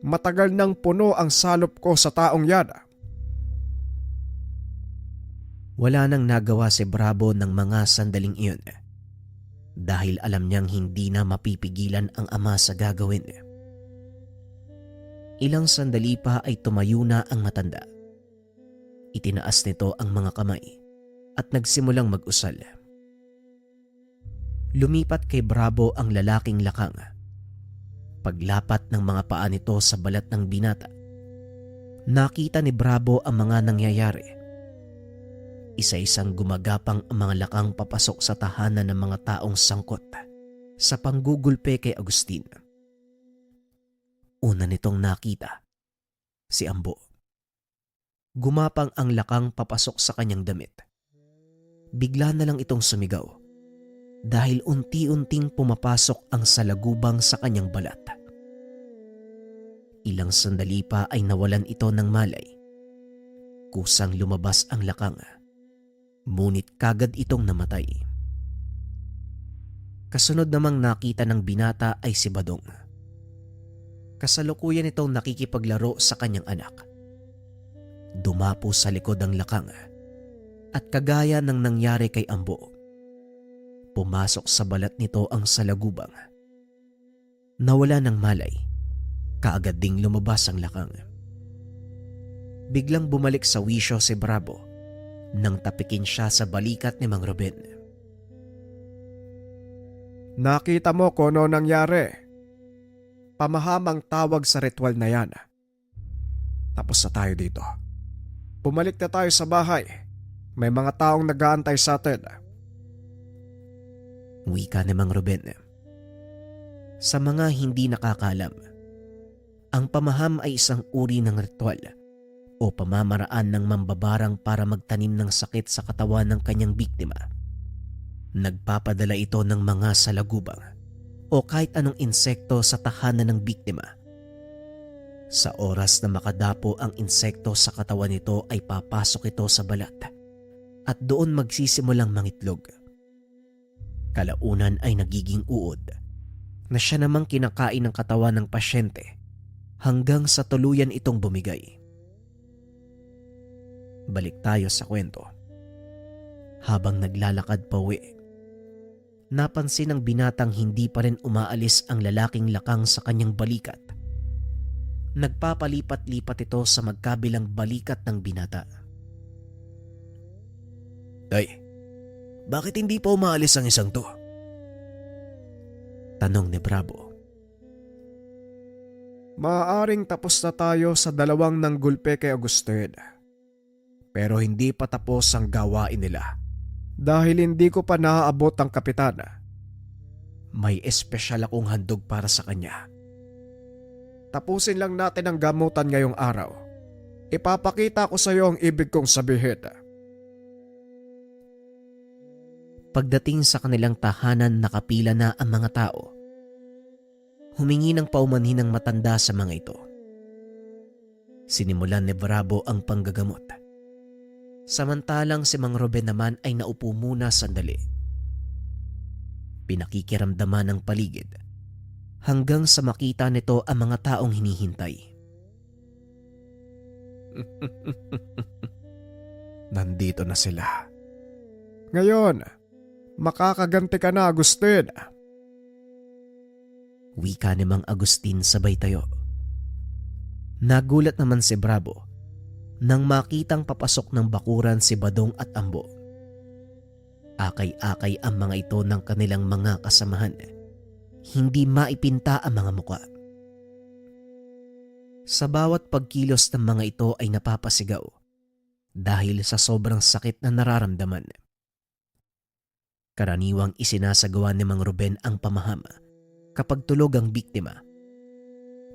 matagal nang puno ang salop ko sa taong yan.
Wala nang nagawa si Bravo ng mga sandaling iyon dahil alam niyang hindi na mapipigilan ang ama sa gagawin. Ilang sandali pa ay tumayo na ang matanda. Itinaas nito ang mga kamay at nagsimulang mag-usal. Lumipat kay Bravo ang lalaking lakang. Paglapat ng mga paa nito sa balat ng binata, nakita ni Bravo ang mga nangyayari. Isa-isang gumagapang ang mga lakang papasok sa tahanan ng mga taong sangkot sa panggugulpe kay Agustin. Una nitong nakita, si Ambo. Gumapang ang lakang papasok sa kanyang damit. Bigla na lang itong sumigaw dahil unti-unting pumapasok ang salagubang sa kanyang balat. Ilang sandali pa ay nawalan ito ng malay. Kusang lumabas ang lakang. Ngunit kagad itong namatay. Kasunod namang nakita ng binata ay si Badong. Kasalukuyan itong nakikipaglaro sa kanyang anak. Dumapo sa likod ang lakang at kagaya ng nangyari kay Ambo, pumasok sa balat nito ang salagubang. Nawala ng malay, kaagad ding lumabas ang lakang. Biglang bumalik sa wisyo si Bravo nang tapikin siya sa balikat ni Mang Ruben.
Nakita mo kung ano nangyari. Pamahamang tawag sa ritual na yan. Tapos na tayo dito. Bumalik na tayo sa bahay. May mga taong nag-aantay sa atin.
Wika ni Mang Ruben. Sa mga hindi nakakalam, ang pamaham ay isang uri ng ritual o pamamaraan ng mambabarang para magtanim ng sakit sa katawan ng kanyang biktima. Nagpapadala ito ng mga salagubang o kahit anong insekto sa tahanan ng biktima. Sa oras na makadapo ang insekto sa katawan nito ay papasok ito sa balat at doon magsisimulang mangitlog. Kalaunan ay nagiging uod na siya namang kinakain ng katawan ng pasyente hanggang sa tuluyan itong bumigay. Balik tayo sa kwento. Habang naglalakad pauwi, napansin ng binatang hindi pa rin umaalis ang lalaking lakang sa kanyang balikat. Nagpapalipat-lipat ito sa magkabilang balikat ng binata.
Tay, bakit hindi pa umaalis ang isang to?
Tanong ni Bravo.
Maaaring tapos na tayo sa dalawang nanggulpe kay Agustin. Pero hindi pa tapos ang gawain nila. Dahil hindi ko pa naaabot ang kapitan.
May espesyal akong handog para sa kanya.
Tapusin lang natin ang gamutan ngayong araw. Ipapakita ko sa iyo ang ibig kong sabihin.
Pagdating sa kanilang tahanan, nakapila na ang mga tao. Humingi ng paumanhin ng matanda sa mga ito. Sinimulan ni Bravo ang panggagamot. Samantalang si Mang Ruben naman ay naupo muna sandali. Pinakikiramdaman ang paligid hanggang sa makita nito ang mga taong hinihintay.
Nandito na sila. Ngayon, makakaganti ka na, Agustin.
Wika ni Mang Agustin sabay tayo. Nagulat naman si Bravo nang makitang papasok ng bakuran si Badong at Ambo. Akay-akay ang mga ito ng kanilang mga kasamahan. Hindi maipinta ang mga muka. Sa bawat pagkilos ng mga ito ay napapasigaw dahil sa sobrang sakit na nararamdaman. Karaniwang isinasagawa ni Mang Ruben ang pamahama kapag tulog ang biktima.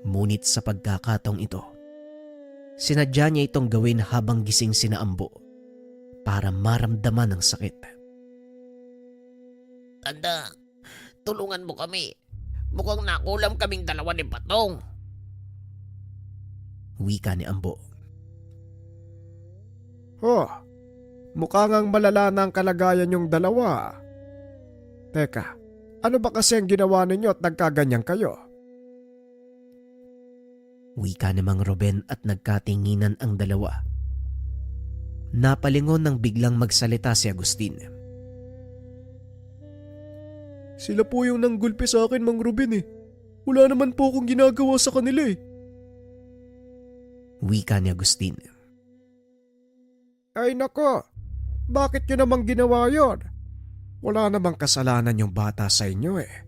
Ngunit sa pagkakataong ito, sinadya niya itong gawin habang gising sina Ambo para maramdaman ang sakit.
Tanda, tulungan mo kami. Mukhang nakulam kaming dalawa ni Batong.
Wika ni Ambo.
Oh, mukha ngang malala na ang kalagayan yung dalawa. Teka, ano ba kasi ang ginawa ninyo at nagkaganyan kayo?
Wika ni Mang Ruben at nagkatinginan ang dalawa. Napalingon nang biglang magsalita si Agustin.
Sila po yung nanggulpi sa akin, Mang Ruben eh. Wala naman po akong ginagawa sa kanila eh.
Wika ni Agustin.
Ay nako, bakit nyo namang ginawa yon? Wala namang kasalanan yung bata sa inyo eh.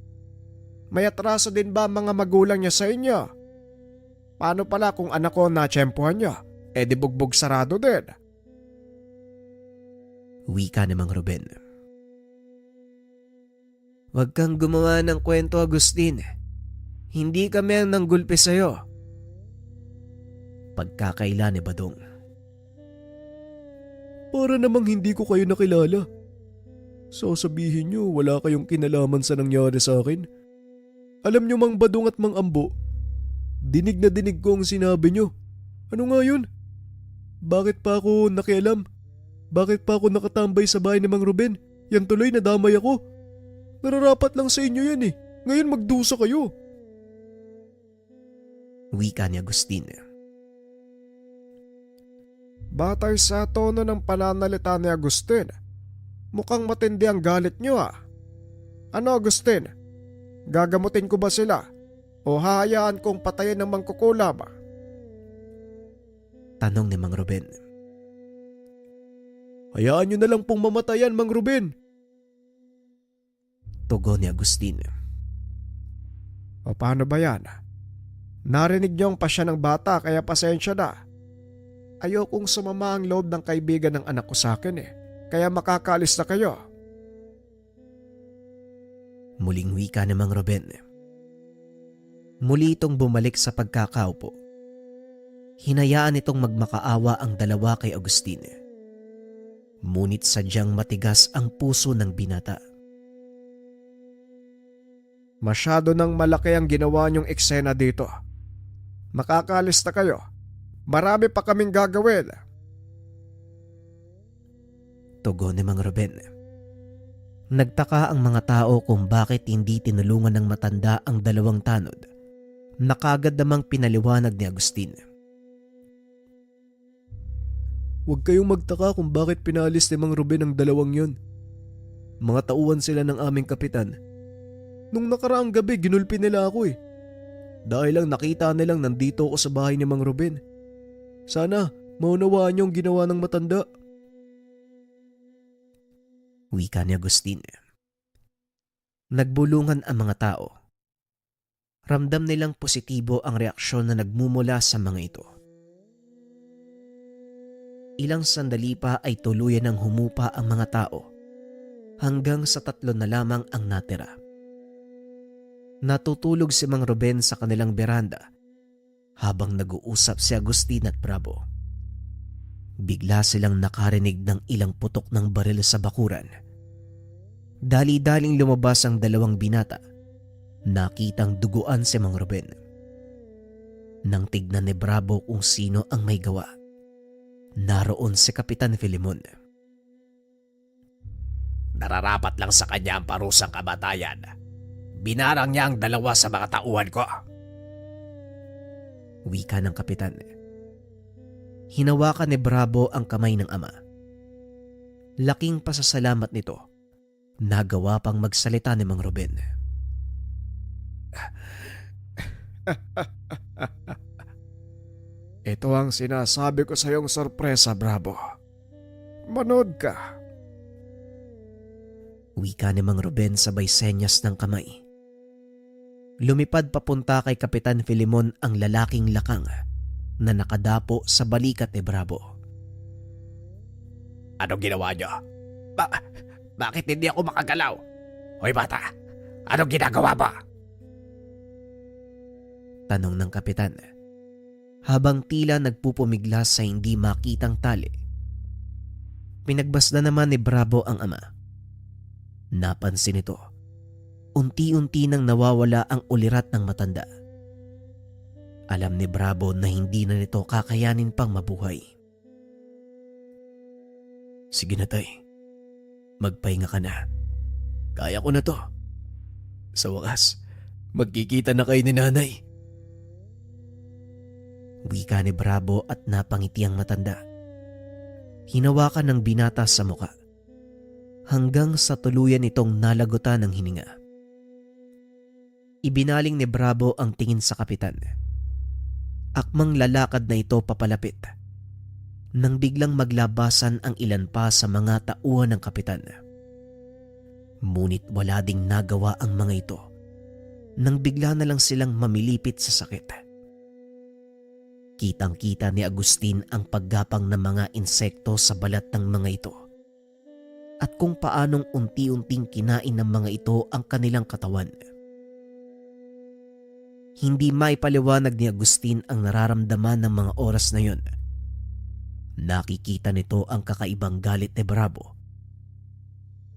May atraso din ba mga magulang niya sa inyo? Paano pala kung anak ko na-tsempuhan niya? Eh di bugbog sarado din.
Wika ni Mang Ruben. Huwag kang gumawa ng kwento, Agustin. Hindi kami ang nanggulpi sa'yo. Pagkakaila ni Badong.
Para namang hindi ko kayo nakilala. Sasabihin nyo wala kayong kinalaman sa nangyari sa akin. Alam nyo Mang Badong at Mang Ambo, dinig na dinig ko ang sinabi nyo. Ano nga yun? Bakit pa ako nakialam? Bakit pa ako nakatambay sa bahay ni Mang Ruben? Yan tuloy nadamay ako. Nararapat lang sa inyo yan eh. Ngayon magdusa kayo.
Wika ni Agustin.
Batay sa tono ng pananalita ni Agustin, mukhang matindi ang galit nyo ah. Ano Agustin? Gagamutin ko ba sila? O hahayaan kong patayin ng mangkukulam?
Tanong ni Mang Ruben.
Hayaan nyo na lang pong mamatayan, Mang Ruben.
Tugon ni Agustin.
O paano ba yan? Narinig niyo ang pasya ng bata kaya pasensya na. Ayokong sumama ang loob ng kaibigan ng anak ko sa akin eh. Kaya makakaalis na kayo.
Muling wika ni Mang Ruben. Muli itong bumalik sa pagkakaupo. Hinayaan itong magmakaawa ang dalawa kay Agustin. Ngunit sadyang matigas ang puso ng binata.
Masyado nang malaki ang ginawa niyong eksena dito. Makakaalis na kayo. Marami pa kaming gagawin.
Tugon ni Mang Ruben. Nagtaka ang mga tao kung bakit hindi tinulungan ng matanda ang dalawang tanod na kagad namang pinaliwanag ni Agustin.
Huwag kayong magtaka kung bakit pinalis ni Mang Ruben ang dalawang yon. Mga tauhan sila ng aming kapitan. Nung nakaraang gabi, ginulpi nila ako eh. Dahil lang nakita nilang nandito ako sa bahay ni Mang Ruben. Sana maunawaan niyo ang ginawa ng matanda.
Wika ni Agustin. Nagbulungan ang mga tao. Ramdam nilang positibo ang reaksyon na nagmumula sa mga ito. Ilang sandali pa ay tuluyan ng humupa ang mga tao hanggang sa 3 na lamang ang natira. Natutulog si Mang Ruben sa kanilang beranda habang nag-uusap si Agustin at Bravo. Bigla silang nakarinig ng ilang putok ng baril sa bakuran. Dali-daling lumabas ang dalawang binata. Nakitang duguan si Mang Ruben. Nang tignan ni Bravo kung sino ang may gawa, naroon si Kapitan Filemon.
Nararapat lang sa kanya ang parusang kamatayan. Binarang niya ang 2 sa mga tauhan ko.
Wika ng kapitan. Hinawakan ni Bravo ang kamay ng ama. Laking pasasalamat nito. Nagawa pang magsalita ni Mang Ruben.
Ito ang sinasabi ko sa iyong sorpresa, Bravo. Manood ka.
Wika ni Mang Ruben sabay senyas ng kamay. Lumipad papunta kay Kapitan Filemon ang lalaking lakang na nakadapo sa balikat ni Bravo.
Anong ginawa niyo? Bakit hindi ako makagalaw? Hoy bata, anong ginagawa mo?
Tanong ng kapitan. Habang tila nagpupumiglas sa hindi makitang tali. Pinagbasda naman ni Bravo ang ama. Napansin ito. Unti-unti nang nawawala ang ulirat ng matanda. Alam ni Bravo na hindi na nito kakayanin pang mabuhay.
Sige na tay, magpahinga ka na. Kaya ko na to. Sa wakas, magkikita na kayo ni nanay.
Wika ni Bravo at napangiti ang matanda. Hinawakan ng binata sa muka. Hanggang sa tuluyan itong nalagutan ng hininga. Ibinaling ni Bravo ang tingin sa kapitan. Akmang lalakad na ito papalapit. Nang biglang maglabasan ang ilan pa sa mga tauhan ng kapitan. Ngunit wala ding nagawa ang mga ito. Nang bigla na lang silang mamilipit sa sakit. Kitang-kita ni Agustin ang paggapang ng mga insekto sa balat ng mga ito. At kung paanong unti-unting kinain ng mga ito ang kanilang katawan. Hindi maipaliwanag ni Agustin ang nararamdaman ng mga oras na yun. Nakikita nito ang kakaibang galit ni Bravo.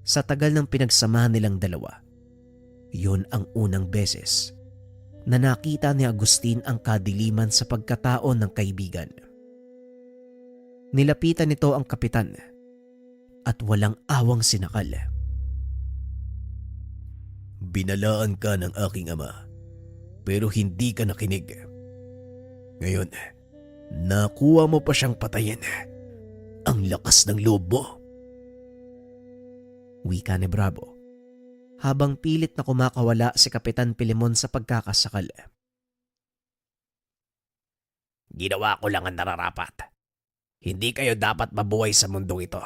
Sa tagal ng pinagsamahan nilang dalawa, yun ang unang beses na nakita ni Agustin ang kadiliman sa pagkatao ng kaibigan. Nilapitan nito ang kapitan at walang awang sinakal.
Binalaan ka ng aking ama, pero hindi ka nakinig. Ngayon, nakuha mo pa siyang patayin. Ang lakas ng loob mo.
Wika ni Bravo, habang pilit na kumakawala si Kapitan Filemon sa pagkakasakal.
Ginawa ko lang ang nararapat. Hindi kayo dapat mabuhay sa mundong ito.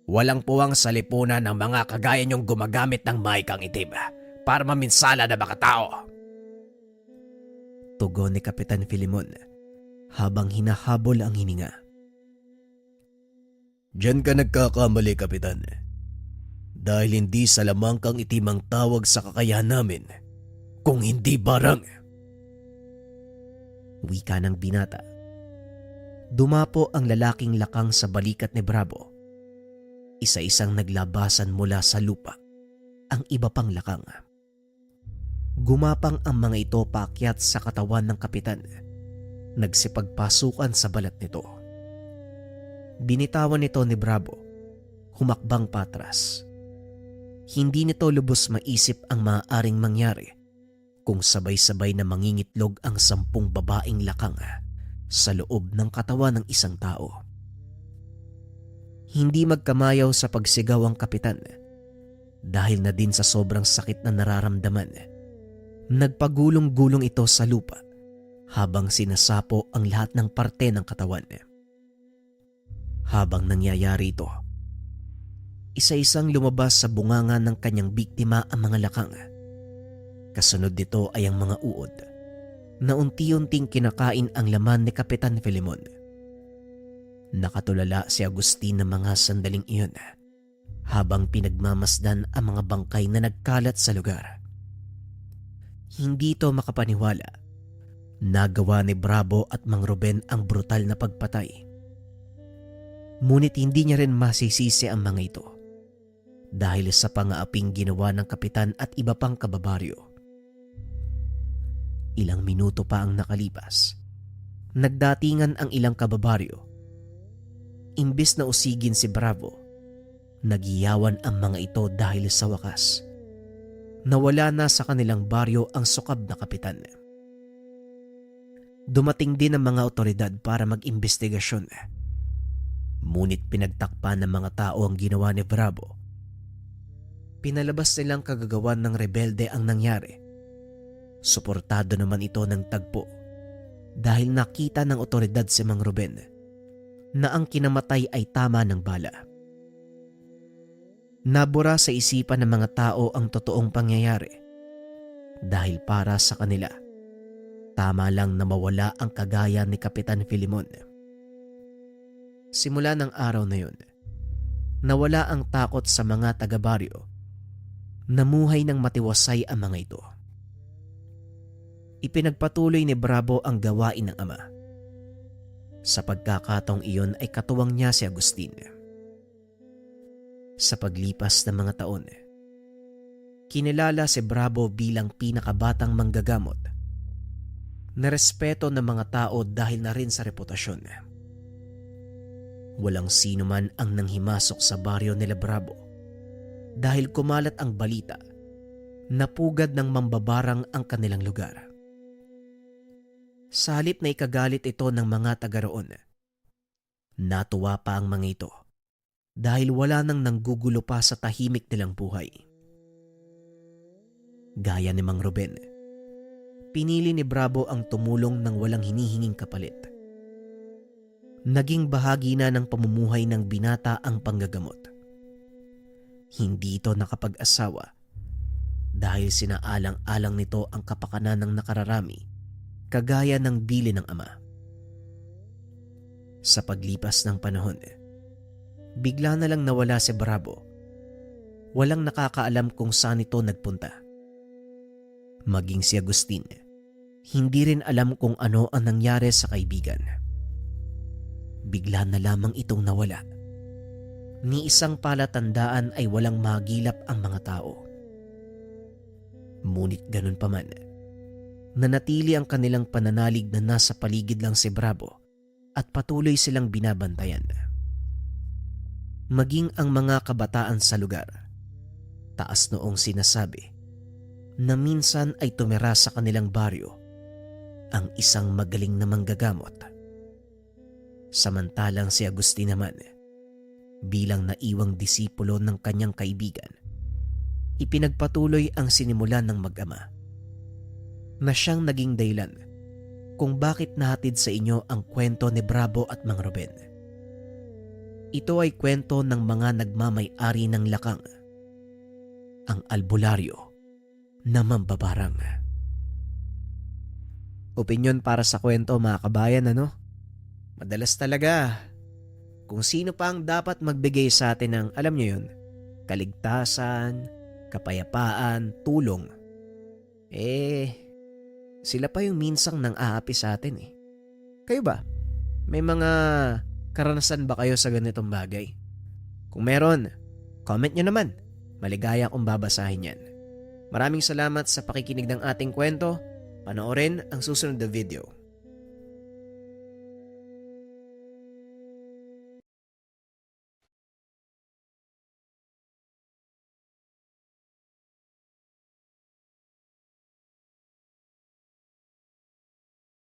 Walang puwang sa lipunan ng mga kagaya niyong gumagamit ng maikang itim para maminsala na mga tao.
Tugon ni Kapitan Filemon habang hinahabol ang hininga.
Diyan ka nagkakamali, Kapitan. Dahil hindi sa lamang kang itim ang tawag sa kakayahan namin, kung hindi barang.
Wika ng binata. Dumapo ang lalaking lakang sa balikat ni Bravo. Isa-isang naglabasan mula sa lupa ang iba pang lakang. Gumapang ang mga ito paakyat sa katawan ng kapitan nagsipagpasukan sa balat nito. Binitawan nito ni Bravo, humakbang patras. Hindi nito lubos maisip ang maaaring mangyari kung sabay-sabay na mangingitlog ang 10 babaeng lakang sa loob ng katawan ng isang tao. Hindi magkamayaw sa pagsigaw ang kapitan dahil na din sa sobrang sakit na nararamdaman. Nagpagulong-gulong ito sa lupa habang sinasapo ang lahat ng parte ng katawan. Habang nangyayari ito, isa-isang lumabas sa bunganga ng kanyang biktima ang mga lakang. Kasunod nito ay ang mga uod na unti-unting kinakain ang laman ni Kapitan Filemon. Nakatulala si Agustin ng mga sandaling iyon habang pinagmamasdan ang mga bangkay na nagkalat sa lugar. Hindi ito makapaniwala. Nagawa ni Bravo at Mang Ruben ang brutal na pagpatay. Ngunit hindi niya rin masisisi ang mga ito dahil sa pangaaping ginawa ng kapitan at iba pang kababaryo. Ilang minuto pa ang nakalipas. Nagdatingan ang ilang kababaryo. Imbis na usigin si Bravo, nagiyawan ang mga ito dahil sa wakas nawala na sa kanilang baryo ang sukab na kapitan. Dumating din ang mga otoridad para mag-imbestigasyon. Ngunit pinagtakpan ng mga tao ang ginawa ni Bravo. Pinalabas nilang kagagawan ng rebelde ang nangyari. Suportado naman ito ng tagpo dahil nakita ng otoridad si Mang Ruben na ang kinamatay ay tama ng bala. Nabura sa isipan ng mga tao ang totoong pangyayari dahil para sa kanila, tama lang na mawala ang kagaya ni Kapitan Filemon. Simula ng araw na yun, nawala ang takot sa mga taga-baryo. Namuhay ng matiwasay ang mga ito. Ipinagpatuloy ni Bravo ang gawain ng ama. Sa pagkakataong iyon ay katuwang niya si Agustin. Sa paglipas ng mga taon, kinilala si Bravo bilang pinakabatang manggagamot. Narespeto ng mga tao dahil na rin sa reputasyon. Walang sino man ang nanghimasok sa baryo nila Bravo dahil kumalat ang balita na pugad ng mambabarang ang kanilang lugar. Sa halip na ikagalit ito ng mga taga roon, natuwa pa ang mga ito dahil wala nang nanggugulo pa sa tahimik nilang buhay. Gaya ni Mang Ruben, pinili ni Bravo ang tumulong ng walang hinihinging kapalit. Naging bahagi na ng pamumuhay ng binata ang panggagamot. Hindi ito nakapag-asawa dahil sinaalang-alang nito ang kapakanan ng nakararami kagaya ng bili ng ama. Sa paglipas ng panahon, bigla na lang nawala si Bravo. Walang nakakaalam kung saan ito nagpunta. Maging si Agustin, hindi rin alam kung ano ang nangyari sa kaibigan. Bigla na lamang itong nawala. Ni isang palatandaan ay walang magilap ang mga tao. Ngunit ganun pa man, nanatili ang kanilang pananalig na nasa paligid lang si Bravo at patuloy silang binabantayan. Maging ang mga kabataan sa lugar, taas noong sinasabi na minsan ay tumira sa kanilang baryo ang isang magaling na manggagamot. Samantalang si Agustin naman, bilang naiwang disipulo ng kanyang kaibigan, ipinagpatuloy ang sinimulan ng mag-ama na siyang naging dahilan kung bakit nahatid sa inyo ang kwento ni Bravo at Mang Ruben. Ito ay kwento ng mga nagmamay-ari ng lakang, ang albularyo na mambabarang.
Opinyon para sa kwento, mga kabayan, ano? Madalas talaga, kung sino pa ang dapat magbigay sa atin ng, alam nyo yun, kaligtasan, kapayapaan, tulong. Sila pa yung minsang nang aapi sa atin eh. Kayo ba? May mga karanasan ba kayo sa ganitong bagay? Kung meron, comment nyo naman. Maligaya akong babasahin yan. Maraming salamat sa pakikinig ng ating kwento. Panoorin ang susunod na video.